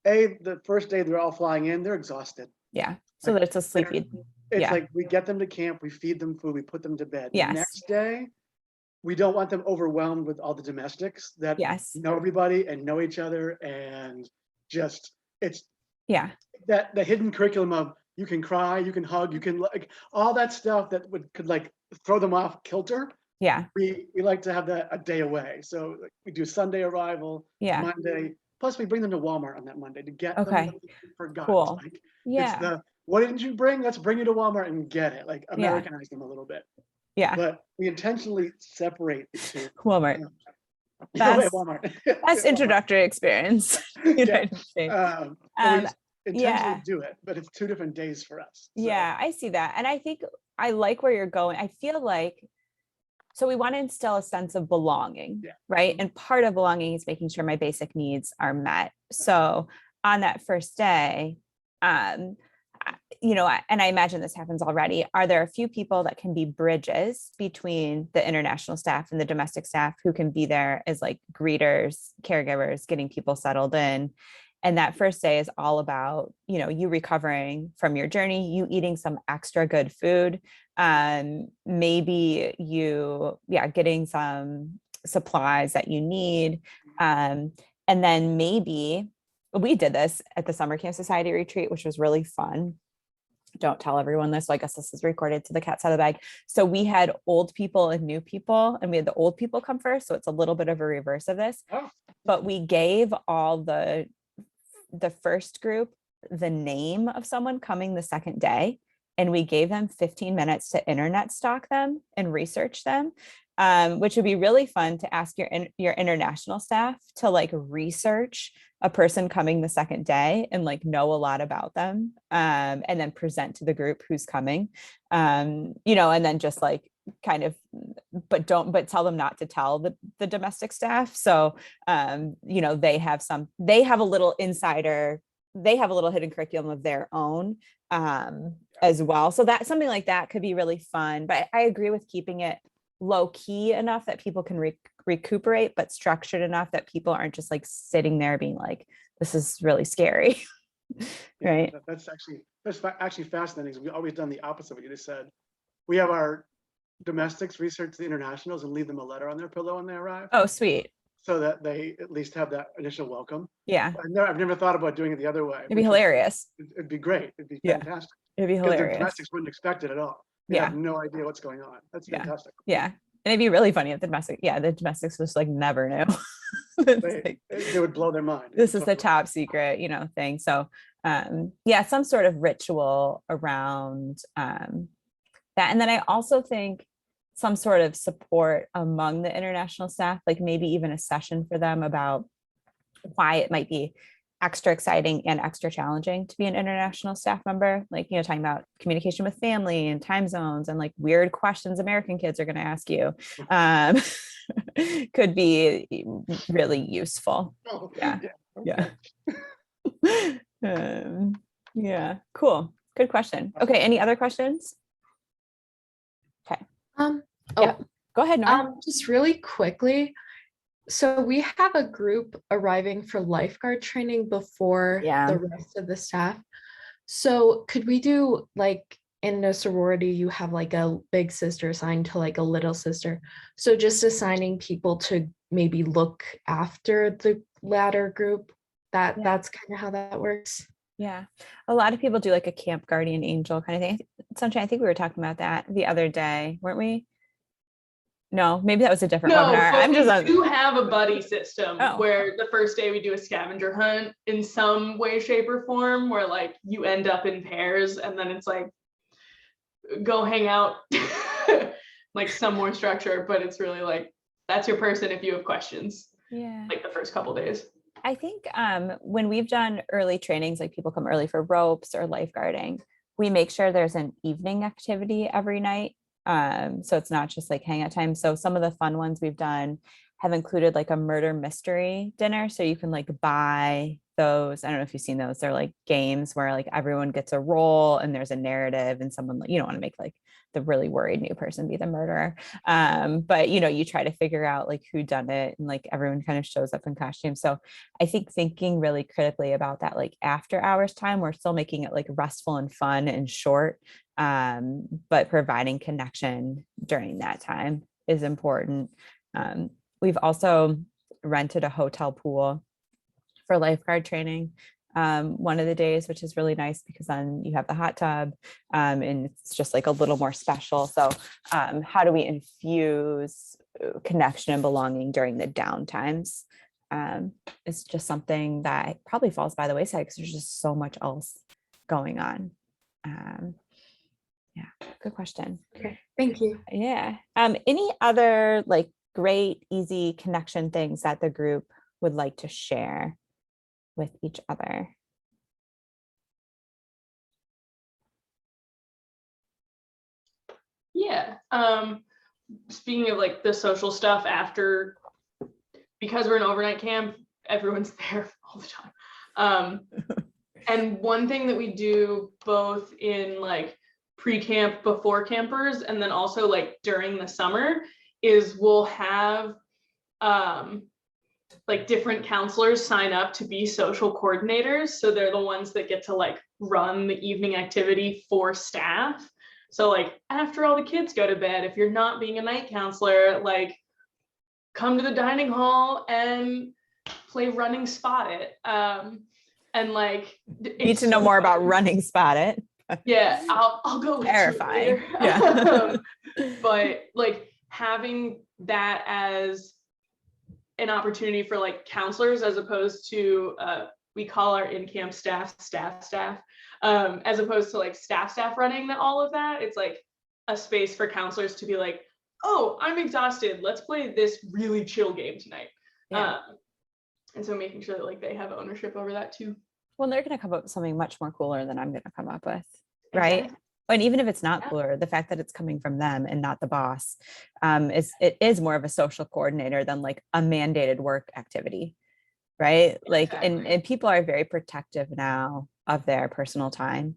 the first day they're all flying in, they're exhausted. Yeah. So that it's a sleepy. It's like we get them to camp, we feed them food, we put them to bed. Yes. The next day, we don't want them overwhelmed with all the domestics that know everybody and know each other, and just that the hidden curriculum of you can cry, you can hug, you can like all that stuff that could like throw them off kilter. Yeah. We like to have that a day away. So like, we do Sunday arrival, Monday. Plus we bring them to Walmart on that Monday to get them for God's sake. Yeah. It's what didn't you bring? Let's bring you to Walmart and get it. Like Yeah. Americanize them a little bit. Yeah. But we intentionally separate the two. Walmart. Yeah, wait, Best- Walmart. Best introductory experience. United States. But Um, we intentionally yeah. do it, but it's 2 different days for us. So, Yeah, I see that. And I think I like where you're going. I feel like, so we want to instill a sense of belonging, Yeah. right? And part of belonging is making sure my basic needs are met. So on that first day, and I imagine this happens already, are there a few people that can be bridges between the international staff and the domestic staff who can be there as like greeters, caregivers, getting people settled in? And that first day is all about, you recovering from your journey, you eating some extra good food, maybe getting some supplies that you need. And then maybe we did this at the Summer Camp Society retreat, which was really fun. Don't tell everyone this. So I guess this is recorded to the cat's out of the bag. So we had old people and new people, and we had the old people come first. So it's a little bit of a reverse of this, but we gave all the first group the name of someone coming the second day, and we gave them 15 minutes to internet stalk them and research them, which would be really fun to ask your international staff to like research a person coming the second day and like know a lot about them, and then present to the group who's coming, and then just like kind of, but tell them not to tell the domestic staff. So, they have a little insider, they have a little hidden curriculum of their own, as well. So that something like that could be really fun, but I agree with keeping it low key enough that people can recuperate, but structured enough that people aren't just like sitting there being like, this is really scary. Right. That's actually fascinating. So we've always done the opposite of what you just said. We have our domestics research the internationals and leave them a letter on their pillow when they arrive. Oh, sweet. So that they at least have that initial welcome. Yeah. I've never thought about doing it the other way. It'd be hilarious. It'd be great. It'd be Yeah. fantastic. It'd be Because the hilarious. domestics wouldn't expect it at all. They have no idea what's going on. That's Yeah. fantastic. Yeah. And it'd be really funny if the domestics just like never knew. They would blow their mind. This is the top secret, thing. So some sort of ritual around that. And then I also think some sort of support among the international staff, like maybe even a session for them about why it might be extra exciting and extra challenging to be an international staff member, like, talking about communication with family and time zones and like weird questions American kids are going to ask you, could be really useful. Oh, Yeah. okay. Yeah. Cool. Good question. Okay. Any other questions? Okay. Yeah. Go ahead, Nora. Just really quickly. So we have a group arriving for lifeguard training before the rest of the staff. So could we do like in a sorority, you have like a big sister assigned to like a little sister. So just assigning people to maybe look after the latter group. That's kind of how that works. Yeah. A lot of people do like a camp guardian angel kind of thing. Sunshine, I think we were talking about that the other day, weren't we? No, maybe that was a different webinar. But we do have a buddy system Oh. where the first day we do a scavenger hunt in some way, shape, or form, where like you end up in pairs and then it's like go hang out, like some more structure, but it's really like that's your person if you have questions. Yeah. Like the first couple days. I think when we've done early trainings, like people come early for ropes or lifeguarding, we make sure there's an evening activity every night. So it's not just like hangout time. So some of the fun ones we've done have included like a murder mystery dinner. So you can like buy those. I don't know if you've seen those. They're like games where like everyone gets a role and there's a narrative and someone, you don't want to make like the really worried new person be the murderer. But you try to figure out like who done it and like everyone kind of shows up in costume. So I think thinking really critically about that, like after hours time, we're still making it like restful and fun and short, but providing connection during that time is important. We've also rented a hotel pool for lifeguard training one of the days, which is really nice because then you have the hot tub and it's just like a little more special. So how do we infuse connection and belonging during the down times? It's just something that probably falls by the wayside because there's just so much else going on. Yeah, good question. Okay, thank you. Yeah. Any other like great, easy connection things that the group would like to share with each other? Yeah. Speaking of like the social stuff after, because we're an overnight camp, everyone's there all the time. And one thing that we do both in like pre-camp, before campers, and then also like during the summer is we'll have like different counselors sign up to be social coordinators. So they're the ones that get to like run the evening activity for staff. So like after all the kids go to bed, if you're not being a night counselor, like come to the dining hall and play running spot it. And like Need to know more about running spot it. Yeah, I'll go Terrifying. into it later. Yeah. But like having that as an opportunity for like counselors, as opposed to we call our in-camp staff, as opposed to like staff running all of that. It's like a space for counselors to be like, oh, I'm exhausted, let's play this really chill game tonight. Yeah. And so making sure that like they have ownership over that too. Well, they're going to come up with something much more cooler than I'm going to come up with, right? Exactly. And even if it's not Yeah. cooler, the fact that it's coming from them and not the boss, it is more of a social coordinator than like a mandated work activity, right? Like, Exactly. and people are very protective now of their personal time,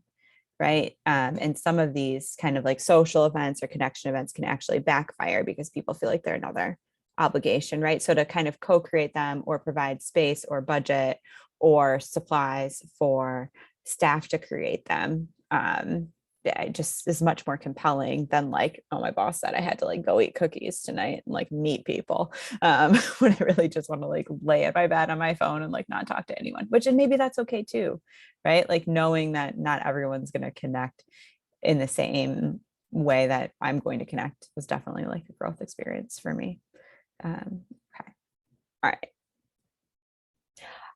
right? And some of these kind of like social events or connection events can actually backfire because people feel like they're another obligation, right? So to kind of co-create them or provide space or budget or supplies for staff to create them, it just is much more compelling than like, oh, my boss said I had to like go eat cookies tonight and like meet people, when I really just want to like lay at my bed on my phone and like not talk to anyone, which, and maybe that's okay too, right? Like knowing that not everyone's going to connect in the same way that I'm going to connect was definitely like a growth experience for me. Okay.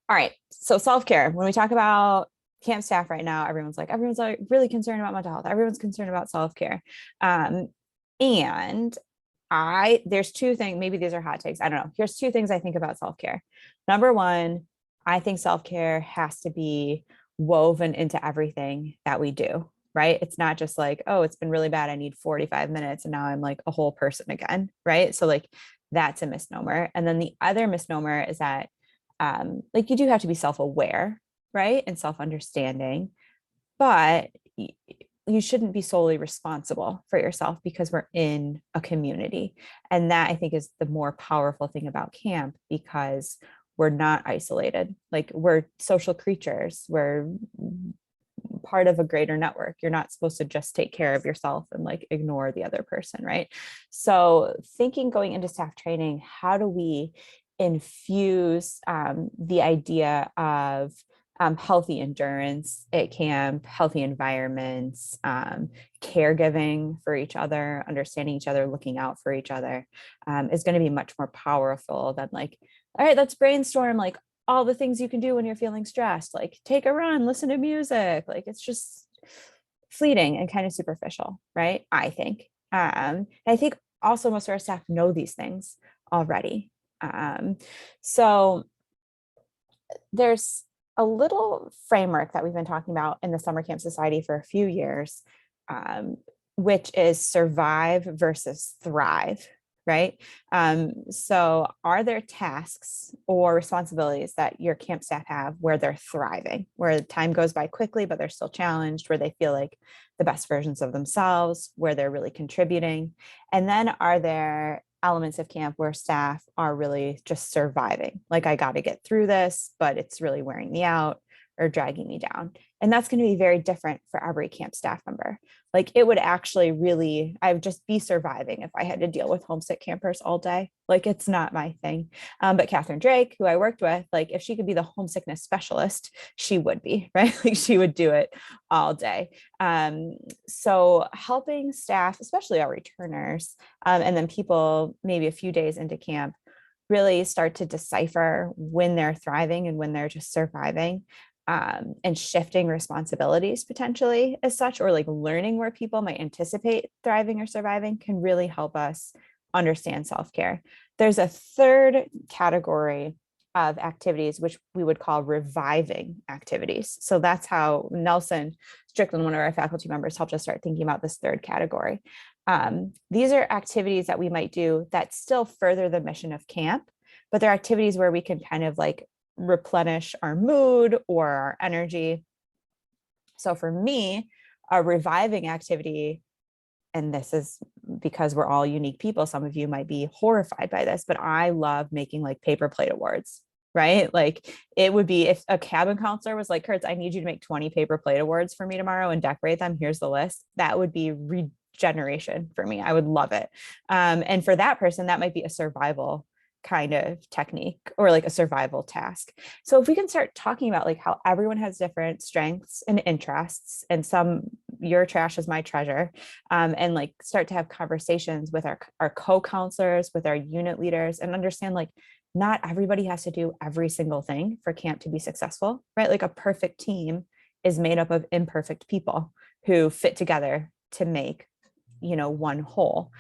All right. So self-care, when we talk about camp staff right now, everyone's like really concerned about mental health. Everyone's concerned about self-care. And there's two things, maybe these are hot takes, I don't know. Here's two things I think about self-care. Number one, I think self-care has to be woven into everything that we do, right? It's not just like, oh, it's been really bad, I need 45 minutes and now I'm like a whole person again, right? So like that's a misnomer. And then the other misnomer is that like you do have to be self-aware, right? And self-understanding, but you shouldn't be solely responsible for yourself because we're in a community. And that I think is the more powerful thing about camp, because we're not isolated. Like we're social creatures. We're part of a greater network. You're not supposed to just take care of yourself and like ignore the other person, right? So thinking going into staff training, how do we infuse the idea of healthy endurance at camp, healthy environments, caregiving for each other, understanding each other, looking out for each other, is going to be much more powerful than like, all right, let's brainstorm like all the things you can do when you're feeling stressed, like take a run, listen to music. Like it's just fleeting and kind of superficial, right? I think. I think also most of our staff know these things already. So there's a little framework that we've been talking about in the Summer Camp Society for a few years, which is survive versus thrive, right? So are there tasks or responsibilities that your camp staff have where they're thriving, where time goes by quickly, but they're still challenged, where they feel like the best versions of themselves, where they're really contributing? And then are there elements of camp where staff are really just surviving? Like, I got to get through this, but it's really wearing me out or dragging me down. And that's going to be very different for every camp staff member. Like it would actually really, I would just be surviving if I had to deal with homesick campers all day. Like it's not my thing. But Catherine Drake, who I worked with, like if she could be the homesickness specialist, she would be, right? Like she would do it all day. So helping staff, especially our returners, and then people maybe a few days into camp, really start to decipher when they're thriving and when they're just surviving, and shifting responsibilities potentially as such, or like learning where people might anticipate thriving or surviving can really help us understand self-care. There's a third category of activities, which we would call reviving activities. So that's how Nelson Strickland, one of our faculty members, helped us start thinking about this third category. These are activities that we might do that still further the mission of camp, but they're activities where we can kind of like replenish our mood or our energy. So for me, a reviving activity, and this is because we're all unique people, some of you might be horrified by this, but I love making like paper plate awards, right? Like it would be if a cabin counselor was like, Kurtz, I need you to make 20 paper plate awards for me tomorrow and decorate them. Here's the list. That would be regeneration for me. I would love it. And for that person, that might be a survival kind of technique or like a survival task. So if we can start talking about like how everyone has different strengths and interests, and your trash is my treasure, and like start to have conversations with our co-counselors, with our unit leaders, and understand like not everybody has to do every single thing for camp to be successful, right? Like a perfect team is made up of imperfect people who fit together to make, one whole.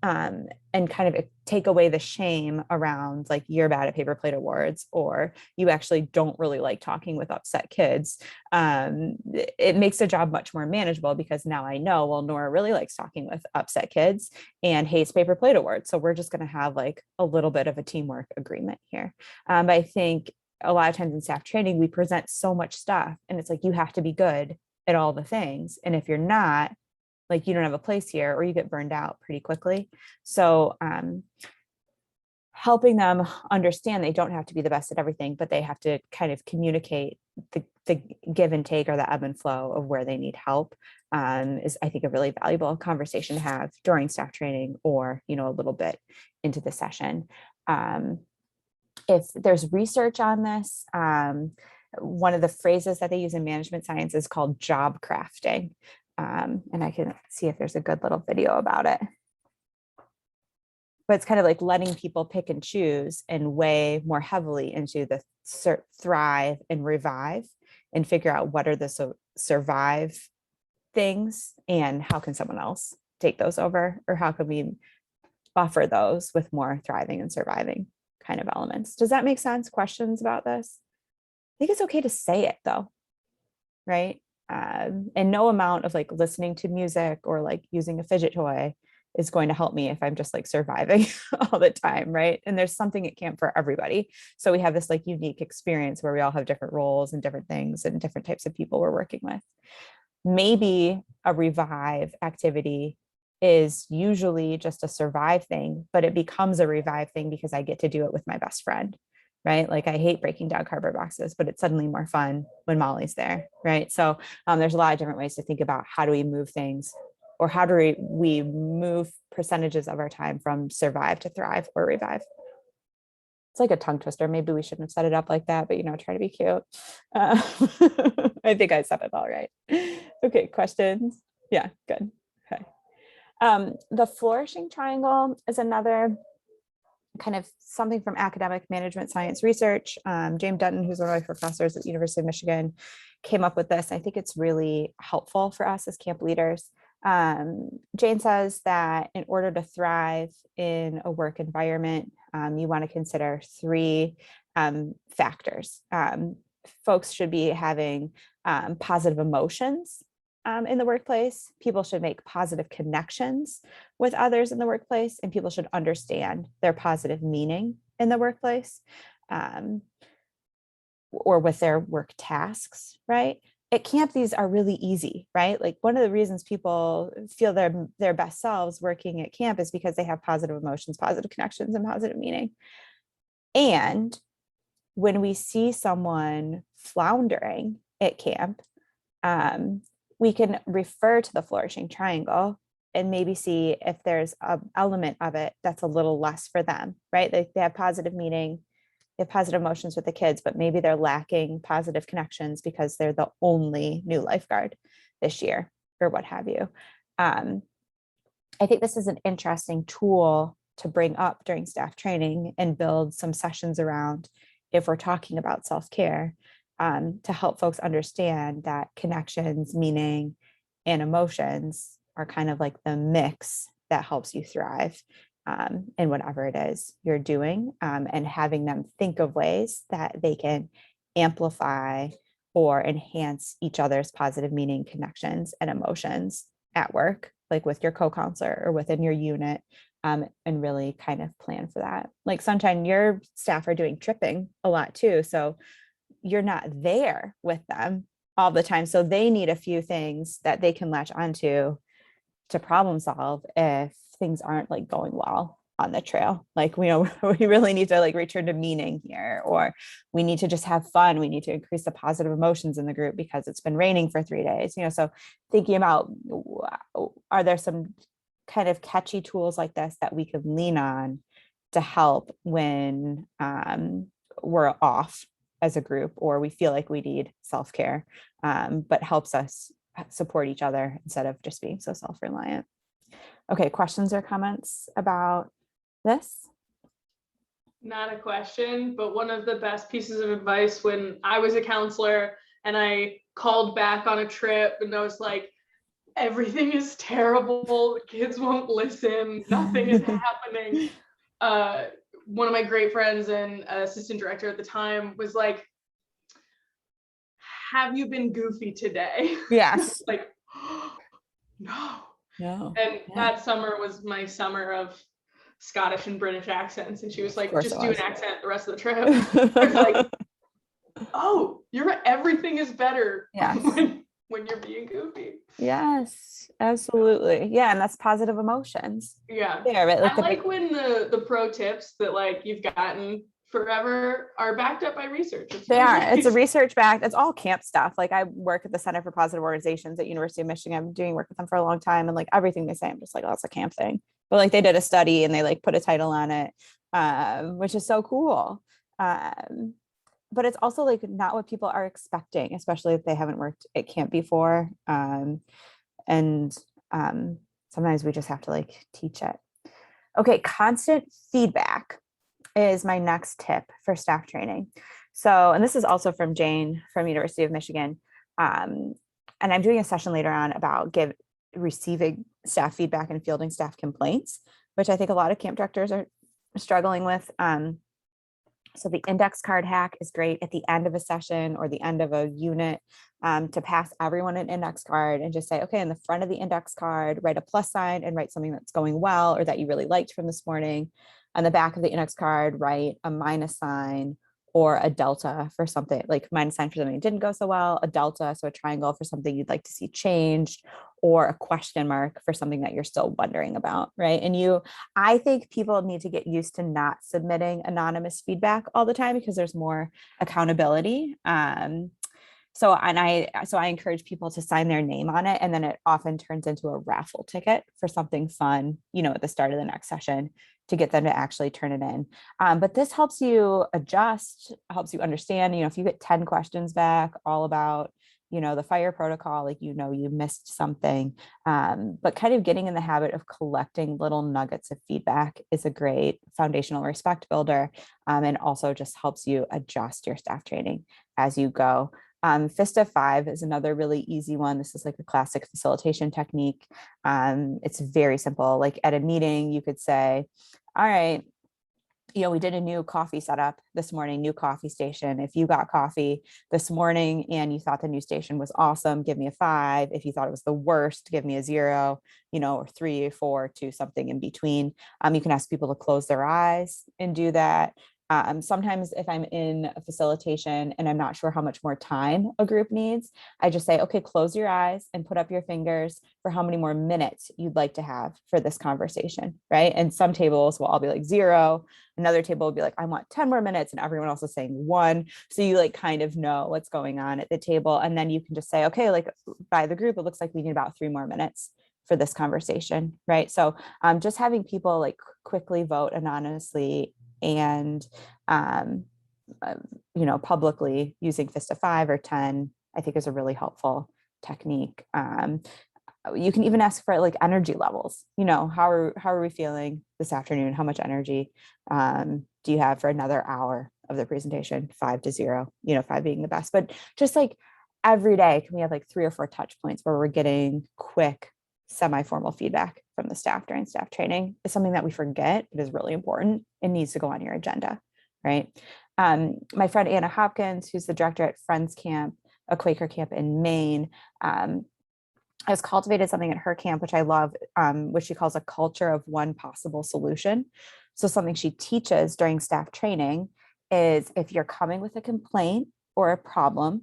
And kind of take away the shame around like you're bad at paper plate awards, or you actually don't really like talking with upset kids. It makes the job much more manageable because now I know, well, Nora really likes talking with upset kids and hates paper plate awards. So we're just going to have like a little bit of a teamwork agreement here. But I think a lot of times in staff training, we present so much stuff and it's like, you have to be good at all the things. And if you're not, like you don't have a place here, or you get burned out pretty quickly. So helping them understand they don't have to be the best at everything, but they have to kind of communicate the give and take, or the ebb and flow of where they need help, is I think a really valuable conversation to have during staff training, or, a little bit into the session. If there's research on this, one of the phrases that they use in management science is called job crafting. And I can see if there's a good little video about it. But it's kind of like letting people pick and choose and weigh more heavily into the thrive and revive, and figure out what are the survive things and how can someone else take those over, or how can we buffer those with more thriving and surviving kind of elements. Does that make sense? Questions about this? I think it's okay to say it though, right? And no amount of like listening to music or like using a fidget toy is going to help me if I'm just like surviving all the time, right? And there's something at camp for everybody. So we have this like unique experience where we all have different roles and different things and different types of people we're working with. Maybe a revive activity is usually just a survive thing, but it becomes a revive thing because I get to do it with my best friend. Right? Like I hate breaking down cardboard boxes, but it's suddenly more fun when Molly's there. Right? So there's a lot of different ways to think about how do we move things, or how do we move percentages of our time from survive to thrive or revive. It's like a tongue twister. Maybe we shouldn't have set it up like that, but try to be cute. I think I said it all right. Okay, questions? Yeah, good. Okay. The flourishing triangle is another kind of something from academic management science research. James Dutton, who's one of my professors at the University of Michigan, came up with this. I think it's really helpful for us as camp leaders. Jane says that in order to thrive in a work environment, you want to consider three factors. Folks should be having positive emotions in the workplace. People should make positive connections with others in the workplace, and people should understand their positive meaning in the workplace, or with their work tasks, right? At camp, these are really easy, right? Like one of the reasons people feel their best selves working at camp is because they have positive emotions, positive connections, and positive meaning. And when we see someone floundering at camp, we can refer to the flourishing triangle and maybe see if there's an element of it that's a little less for them, right? They have positive meaning, they have positive emotions with the kids, but maybe they're lacking positive connections because they're the only new lifeguard this year or what have you. I think this is an interesting tool to bring up during staff training and build some sessions around if we're talking about self-care. to help folks understand that connections, meaning, and emotions are kind of like the mix that helps you thrive in whatever it is you're doing, and having them think of ways that they can amplify or enhance each other's positive meaning, connections, and emotions at work, like with your co-counselor or within your unit, and really kind of plan for that. Like Sunshine, your staff are doing tripping a lot too. So you're not there with them all the time. So they need a few things that they can latch onto to problem solve if things aren't like going well on the trail. Like, we know we really need to like return to meaning here, or we need to just have fun. We need to increase the positive emotions in the group because it's been raining for 3 days, so thinking about, are there some kind of catchy tools like this that we could lean on to help when we're off as a group, or we feel like we need self-care, but helps us support each other instead of just being so self-reliant. Okay, questions or comments about this? Not a question, but one of the best pieces of advice when I was a counselor and I called back on a trip and I was like, everything is terrible, the kids won't listen, nothing is happening. One of my great friends and assistant director at the time was like, have you been goofy today? Yes. Like, no. No. And Yeah. that summer was my summer of Scottish and British accents. And she was like, course just it do an was. accent the rest of the trip. I was like, oh, you're right. Everything is better Yes. when you're being goofy. Yes, absolutely. Yeah, and that's positive emotions. Yeah. Yeah, right. I like when the pro tips that like you've gotten forever are backed up by research. They are. nice. It's a research backed. It's all camp stuff. Like, I work at the Center for Positive Organizations at University of Michigan. I'm doing work with them for a long time, and like everything they say, I'm just like, oh, it's a camp thing. But like they did a study and they like put a title on it, which is so cool. But it's also like not what people are expecting, especially if they haven't worked at camp before. And sometimes we just have to like teach it. Okay, constant feedback is my next tip for staff training. So, and this is also from Jane from University of Michigan. And I'm doing a session later on about receiving staff feedback and fielding staff complaints, which I think a lot of camp directors are struggling with. So the index card hack is great at the end of a session or the end of a unit, to pass everyone an index card and just say, okay, in the front of the index card, write a plus sign and write something that's going well or that you really liked from this morning. On the back of the index card, write a minus sign or a delta for something, like minus sign for something that didn't go so well, a delta, so a triangle for something you'd like to see changed, or a question mark for something that you're still wondering about, right? And I think people need to get used to not submitting anonymous feedback all the time because there's more accountability. So I encourage people to sign their name on it, and then it often turns into a raffle ticket for something fun, at the start of the next session to get them to actually turn it in. But this helps you adjust, helps you understand, if you get 10 questions back all about, the fire protocol, like, you missed something, but kind of getting in the habit of collecting little nuggets of feedback is a great foundational respect builder, and also just helps you adjust your staff training as you go. Fist of 5 is another really easy one. This is like a classic facilitation technique. It's very simple. Like at a meeting, you could say, all right, we did a new coffee setup this morning, new coffee station. If you got coffee this morning and you thought the new station was awesome, give me a 5. If you thought it was the worst, give me a 0, or 3, 4, 2, something in between. You can ask people to close their eyes and do that. Sometimes if I'm in a facilitation and I'm not sure how much more time a group needs, I just say, okay, close your eyes and put up your fingers for how many more minutes you'd like to have for this conversation, right? And some tables will all be like 0. Another table will be like, I want 10 more minutes, and everyone else is saying 1. So you like kind of know what's going on at the table. And then you can just say, okay, like by the group, it looks like we need about 3 more minutes for this conversation, right? So just having people like quickly vote anonymously and publicly using Fist of 5 or 10, I think is a really helpful technique. You can even ask for like energy levels. How are we feeling this afternoon? How much energy do you have for another hour of the presentation, 5 to 0, 5 being the best, but just like every day, can we have like 3 or 4 touch points where we're getting quick semi-formal feedback from the staff during staff training? Is something that we forget, but is really important. It needs to go on your agenda, right? My friend Anna Hopkins, who's the director at Friends Camp, a Quaker camp in Maine, has cultivated something at her camp, which I love, which she calls a culture of one possible solution. So something she teaches during staff training is, if you're coming with a complaint or a problem,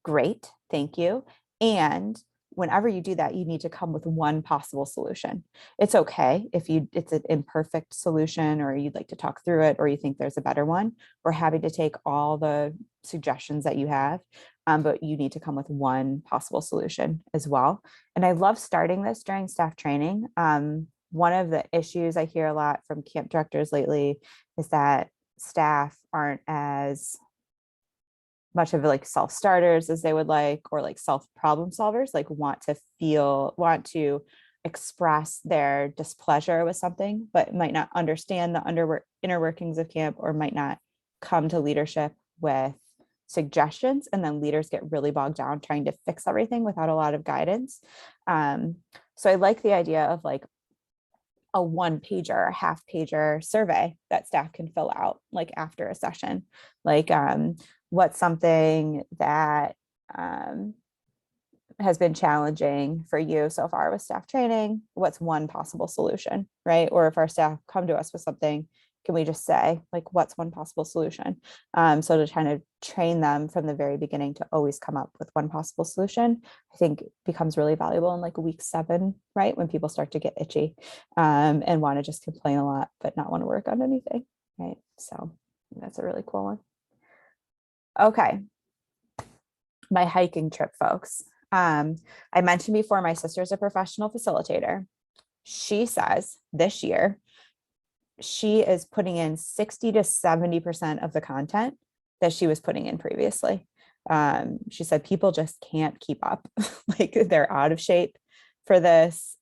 great, thank you. And whenever you do that, you need to come with one possible solution. It's okay if it's an imperfect solution, or you'd like to talk through it, or you think there's a better one. We're happy to take all the suggestions that you have, but you need to come with one possible solution as well. And I love starting this during staff training. One of the issues I hear a lot from camp directors lately is that staff aren't as much of like self-starters as they would like, or like self-problem solvers, like want to express their displeasure with something, but might not understand the inner workings of camp, or might not come to leadership with suggestions. And then leaders get really bogged down trying to fix everything without a lot of guidance. So I like the idea of like a 1-pager, a half-pager survey that staff can fill out like after a session, like what's something that has been challenging for you so far with staff training? What's one possible solution, right? Or if our staff come to us with something, can we just say like, what's one possible solution? So to kind of train them from the very beginning to always come up with one possible solution, I think becomes really valuable in like week 7, right? When people start to get itchy and want to just complain a lot, but not want to work on anything, right? So that's a really cool one. Okay. My hiking trip, folks. I mentioned before, my sister's a professional facilitator. She says this year, she is putting in 60 to 70% of the content that she was putting in previously. She said people just can't keep up. Like they're out of shape for this.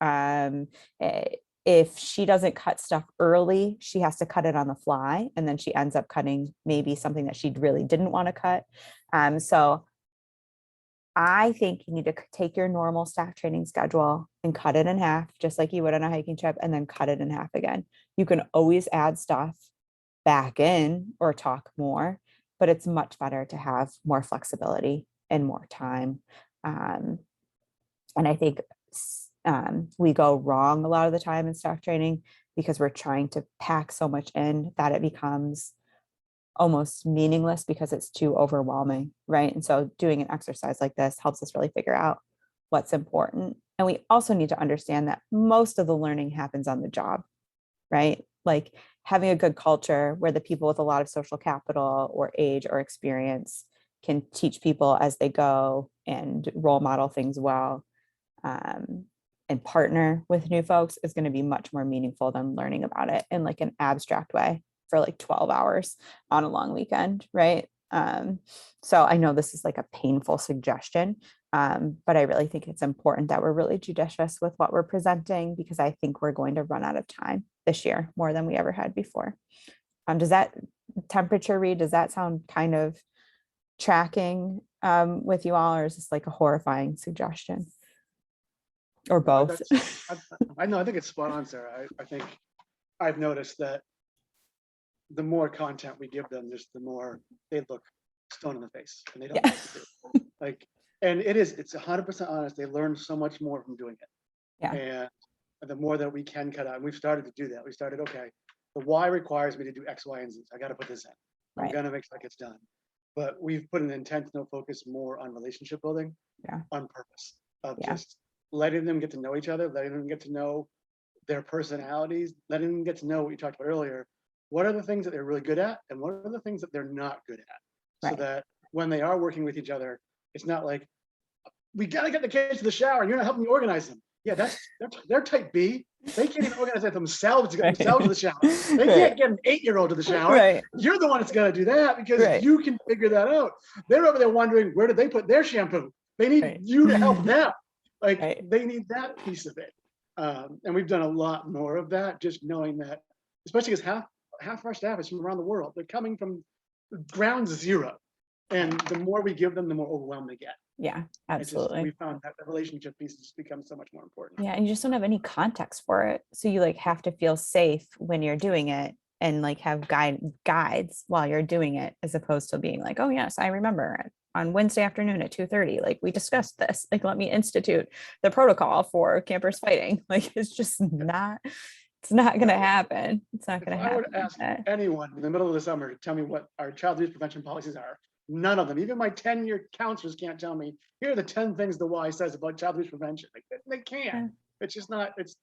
If she doesn't cut stuff early, she has to cut it on the fly. And then she ends up cutting maybe something that she really didn't want to cut. So I think you need to take your normal staff training schedule and cut it in half, just like you would on a hiking trip, and then cut it in half again. You can always add stuff back in or talk more, but it's much better to have more flexibility and more time. And I think we go wrong a lot of the time in staff training because we're trying to pack so much in that it becomes almost meaningless because it's too overwhelming, right? And so doing an exercise like this helps us really figure out what's important. And we also need to understand that most of the learning happens on the job, right? Like having a good culture where the people with a lot of social capital or age or experience can teach people as they go and role model things well, and partner with new folks is going to be much more meaningful than learning about it in like an abstract way for like 12 hours on a long weekend, right? So I know this is like a painful suggestion, but I really think it's important that we're really judicious with what we're presenting, because I think we're going to run out of time this year more than we ever had before. Does that temperature read, does that sound kind of tracking with you all, or is this like a horrifying suggestion? Or both? I know, I think it's spot on, Sarah. I think I've noticed that the more content we give them, just the more they look stone in the face, and they don't know what to do. Like, and it's 100% honest. They learn so much more from doing it. Yeah. And the more that we can cut out, and we've started to do that. We started, okay, the why requires me to do X, Y, and Z. I got to put this in. I'm gonna make sure that gets done. But we've put an intentional focus more on relationship building, on purpose, of just letting them get to know each other, letting them get to know their personalities, letting them get to know what you talked about earlier. What are the things that they're really good at, and what are the things that they're not good at? So that when they are working with each other, it's not like, we gotta get the kids to the shower and you're not helping me organize them. Yeah, they're type B. They can't even organize themselves to get themselves to the shower. They can't get an 8-year-old to the shower. You're the one that's gonna do that because you can figure that out. They're over there wondering, where did they put their shampoo? They need you to help them. Like they need that piece of it. And we've done a lot more of that, just knowing that, especially because half of our staff is from around the world. They're coming from ground zero. And the more we give them, the more overwhelmed they get. Yeah, It's just, absolutely. we found that the relationship piece has just become so much more important. Yeah, and you just don't have any context for it. So you like have to feel safe when you're doing it and like have guides while you're doing it, as opposed to being like, oh yes, I remember it on Wednesday afternoon at 2:30. Like we discussed this. Like let me institute the protocol for campers fighting. Like it's not gonna happen. It's not If gonna I were happen. to ask like that. anyone in the middle of the summer to tell me what our child abuse prevention policies are, none of them, even my 10-year counselors can't tell me, here are the 10 things the Y says about child abuse prevention. Like they can't. Yeah. It's just not, it's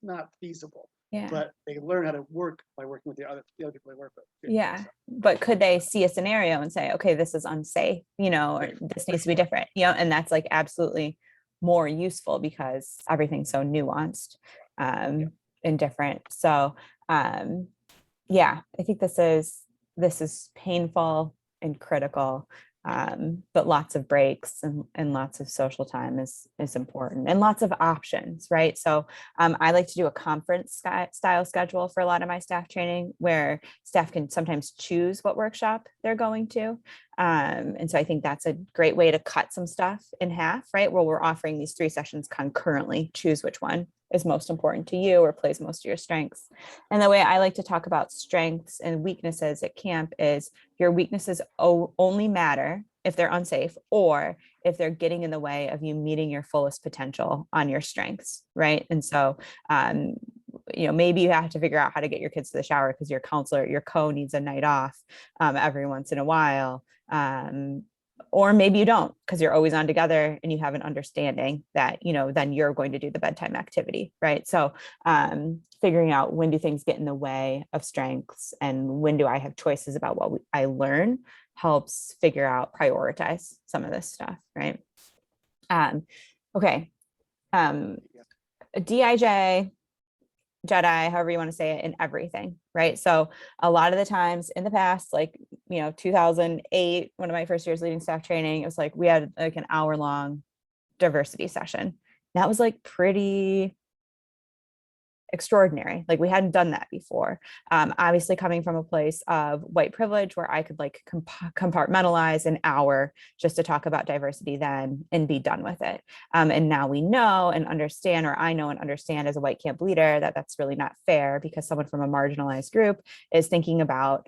not feasible. Yeah. But they learn how to work by working with the other people they work with. Yeah. So, But could they see a scenario and say, okay, this is unsafe, or this needs to be different, and that's like absolutely more useful because everything's so nuanced and different. So yeah, I think this is painful and critical. But lots of breaks and lots of social time is important, and lots of options, right? So I like to do a conference style schedule for a lot of my staff training, where staff can sometimes choose what workshop they're going to. And so I think that's a great way to cut some stuff in half, right? Where we're offering these 3 sessions concurrently, choose which one is most important to you or plays most of your strengths. And the way I like to talk about strengths and weaknesses at camp is your weaknesses only matter if they're unsafe or if they're getting in the way of you meeting your fullest potential on your strengths, right? And so, maybe you have to figure out how to get your kids to the shower because your counselor, your co needs a night off every once in a while. Or maybe you don't because you're always on together and you have an understanding that, then you're going to do the bedtime activity, right? So figuring out when do things get in the way of strengths and when do I have choices about what I learn helps figure out, prioritize some of this stuff, right? Okay. DIJ, Jedi, however you want to say it, in everything, right? So a lot of the times in the past, like, 2008, one of my first years leading staff training, it was like we had like an hour-long diversity session. That was like pretty extraordinary. Like we hadn't done that before. Obviously coming from a place of white privilege where I could like compartmentalize an hour just to talk about diversity then and be done with it. And now we know and understand, or I know and understand as a white camp leader, that that's really not fair because someone from a marginalized group is thinking about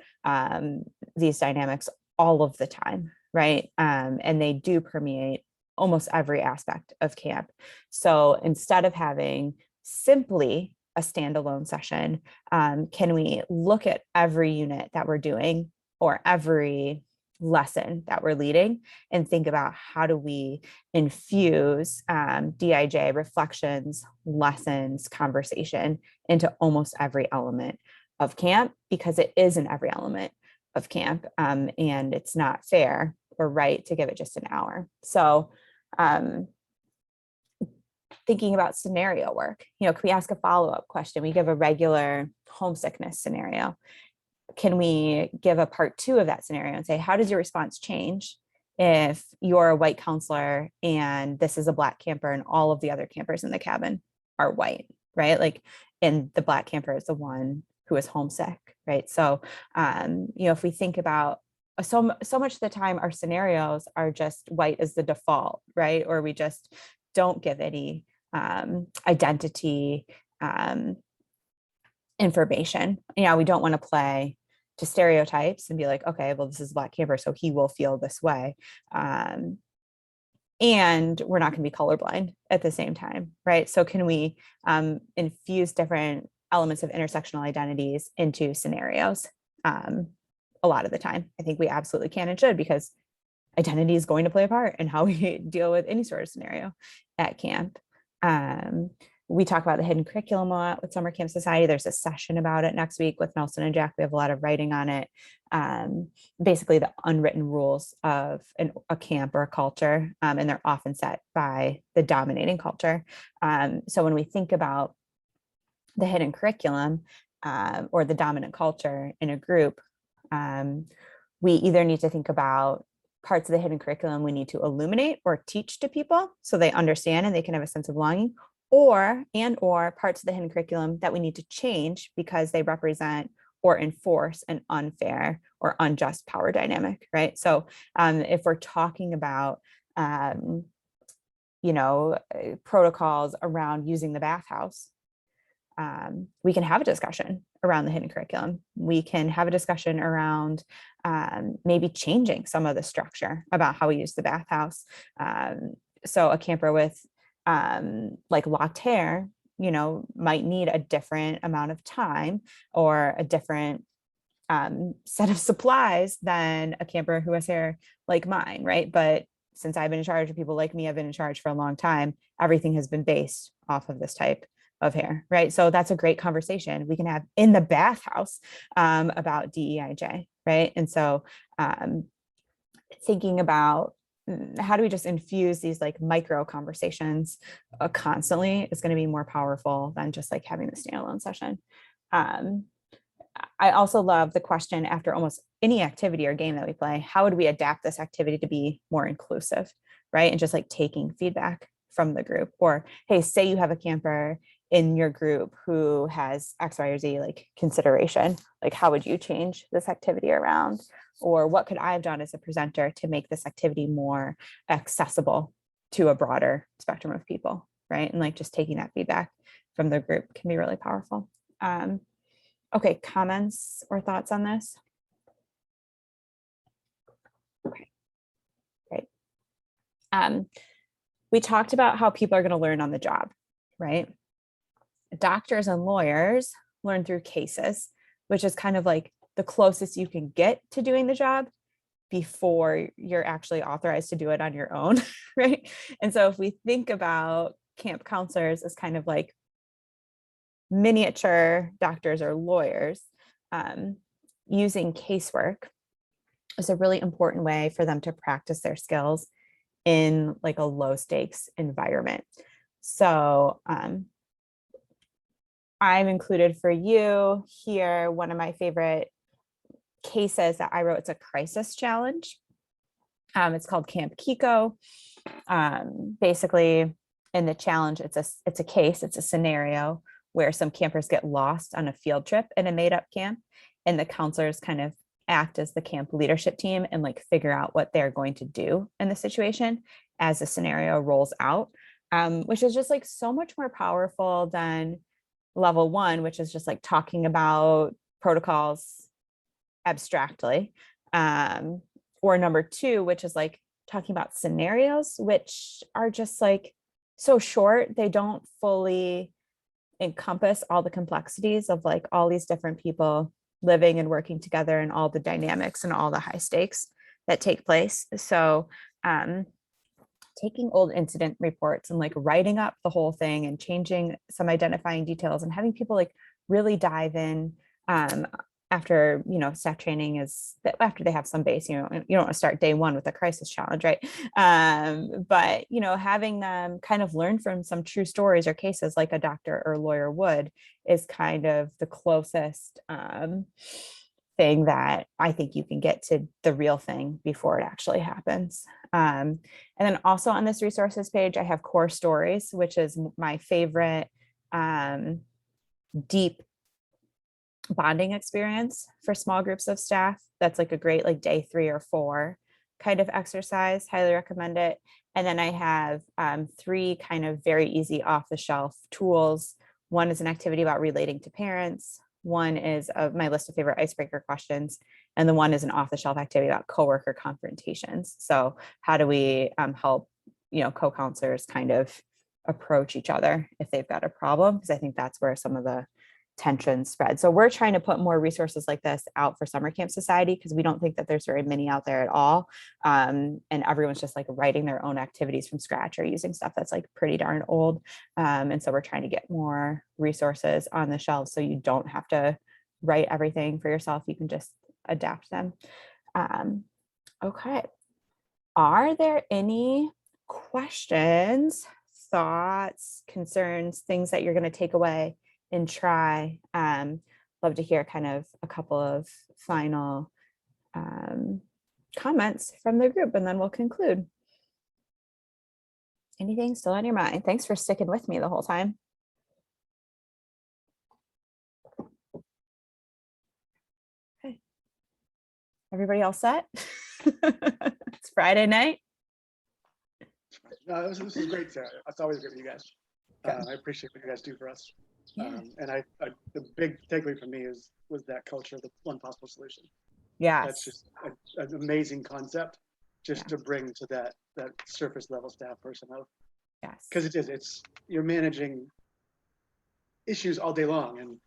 these dynamics all of the time, right? And they do permeate almost every aspect of camp. So instead of having simply a standalone session, can we look at every unit that we're doing or every lesson that we're leading and think about how do we infuse DIJ reflections, lessons, conversation into almost every element of camp, because it is in every element of camp, and it's not fair or right to give it just an hour. So thinking about scenario work, can we ask a follow-up question? We give a regular homesickness scenario. Can we give a part 2 of that scenario and say, how does your response change if you're a white counselor and this is a Black camper and all of the other campers in the cabin are white, right? Like, and the Black camper is the one who is homesick, right? So, if we think about so much of the time, our scenarios are just white as the default, right? Or we just don't give any identity information. We don't want to play to stereotypes and be like, okay, well, this is a Black camper, so he will feel this way. And we're not going to be colorblind at the same time, right? So can we infuse different elements of intersectional identities into scenarios? A lot of the time, I think we absolutely can and should, because identity is going to play a part in how we deal with any sort of scenario at camp. We talk about the hidden curriculum a lot with Summer Camp Society. There's a session about it next week with Nelson and Jack. We have a lot of writing on it. Basically the unwritten rules of a camp or a culture, and they're often set by the dominating culture. So when we think about the hidden curriculum or the dominant culture in a group, we either need to think about parts of the hidden curriculum we need to illuminate or teach to people so they understand and they can have a sense of belonging, or parts of the hidden curriculum that we need to change because they represent or enforce an unfair or unjust power dynamic, right? So if we're talking about, protocols around using the bathhouse, we can have a discussion around the hidden curriculum. We can have a discussion around maybe changing some of the structure about how we use the bathhouse. So a camper with like locked hair, might need a different amount of time or a different set of supplies than a camper who has hair like mine, right? But since I've been in charge of people like me, I've been in charge for a long time, everything has been based off of this type of hair, right? So that's a great conversation we can have in the bathhouse about DEIJ, right? And so thinking about how do we just infuse these like micro conversations constantly is going to be more powerful than just like having the standalone session. I also love the question after almost any activity or game that we play, how would we adapt this activity to be more inclusive, right? And just like taking feedback from the group. Or, hey, say you have a camper in your group who has X, Y, or Z like consideration, like how would you change this activity around? Or what could I have done as a presenter to make this activity more accessible to a broader spectrum of people, right? And like just taking that feedback from the group can be really powerful. Okay, comments or thoughts on this? Okay, great. We talked about how people are going to learn on the job, right? Doctors and lawyers learn through cases, which is kind of like the closest you can get to doing the job before you're actually authorized to do it on your own, right? And so if we think about camp counselors as kind of like miniature doctors or lawyers, using casework is a really important way for them to practice their skills in like a low stakes environment. So I've included for you here one of my favorite cases that I wrote. It's a crisis challenge. It's called Camp Kiko. Basically, in the challenge, it's a case, it's a scenario where some campers get lost on a field trip in a made-up camp, and the counselors kind of act as the camp leadership team and like figure out what they're going to do in the situation as the scenario rolls out, which is just like so much more powerful than level one, which is just like talking about protocols abstractly, or number two, which is like talking about scenarios, which are just like so short, they don't fully encompass all the complexities of like all these different people living and working together and all the dynamics and all the high stakes that take place. So taking old incident reports and like writing up the whole thing and changing some identifying details and having people like really dive in after, staff training is that after they have some base, you don't want to start day one with a crisis challenge, right? But, having them kind of learn from some true stories or cases like a doctor or lawyer would is kind of the closest thing that I think you can get to the real thing before it actually happens. And then also on this resources page, I have core stories, which is my favorite deep bonding experience for small groups of staff. That's like a great like day 3 or 4 kind of exercise. Highly recommend it. And then I have 3 kind of very easy off the shelf tools. One is an activity about relating to parents. One is of my list of favorite icebreaker questions. And the one is an off the shelf activity about coworker confrontations. So how do we help, co-counselors kind of approach each other if they've got a problem? Because I think that's where some of the tension spread. So we're trying to put more resources like this out for Summer Camp Society because we don't think that there's very many out there at all. And everyone's just like writing their own activities from scratch or using stuff that's like pretty darn old. And so we're trying to get more resources on the shelves so you don't have to write everything for yourself. You can just adapt them. Okay. Are there any questions, thoughts, concerns, things that you're going to take away and try? Love to hear kind of a couple of final comments from the group, and then we'll conclude. Anything still on your mind? Thanks for sticking with me the whole time. Everybody all set? It's Friday night. No, this is great, Sarah. It's always great with you guys. Good. I appreciate what you guys do for us. Yeah. And the big takeaway for me was that culture of the one possible solution. Yes. That's just an amazing concept, just to bring to that surface level staff person of, Yes. because it's you're managing issues all day long, and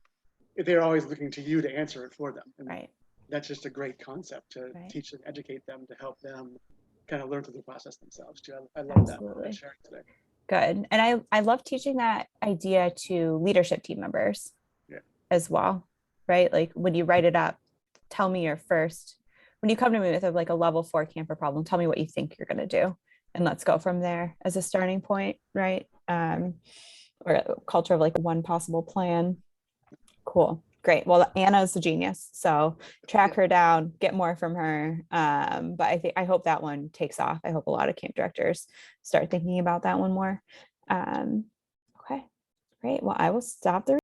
they're always looking to you to answer it for them. And Right. that's just a great concept to Right. teach and educate them, to help them kind of learn through the process themselves too. I love Absolutely. that sharing today. Good. And I love teaching that idea to leadership team members as well, right? Like when you write it up, tell me your first, when you come to me with like a level 4 camper problem, tell me what you think you're going to do. And let's go from there as a starting point, right? Or a culture of like one possible plan. Cool. Great. Well, Anna's a genius. So track her down, get more from her. But I hope that one takes off. I hope a lot of camp directors start thinking about that one more. Okay, great. Well, I will stop the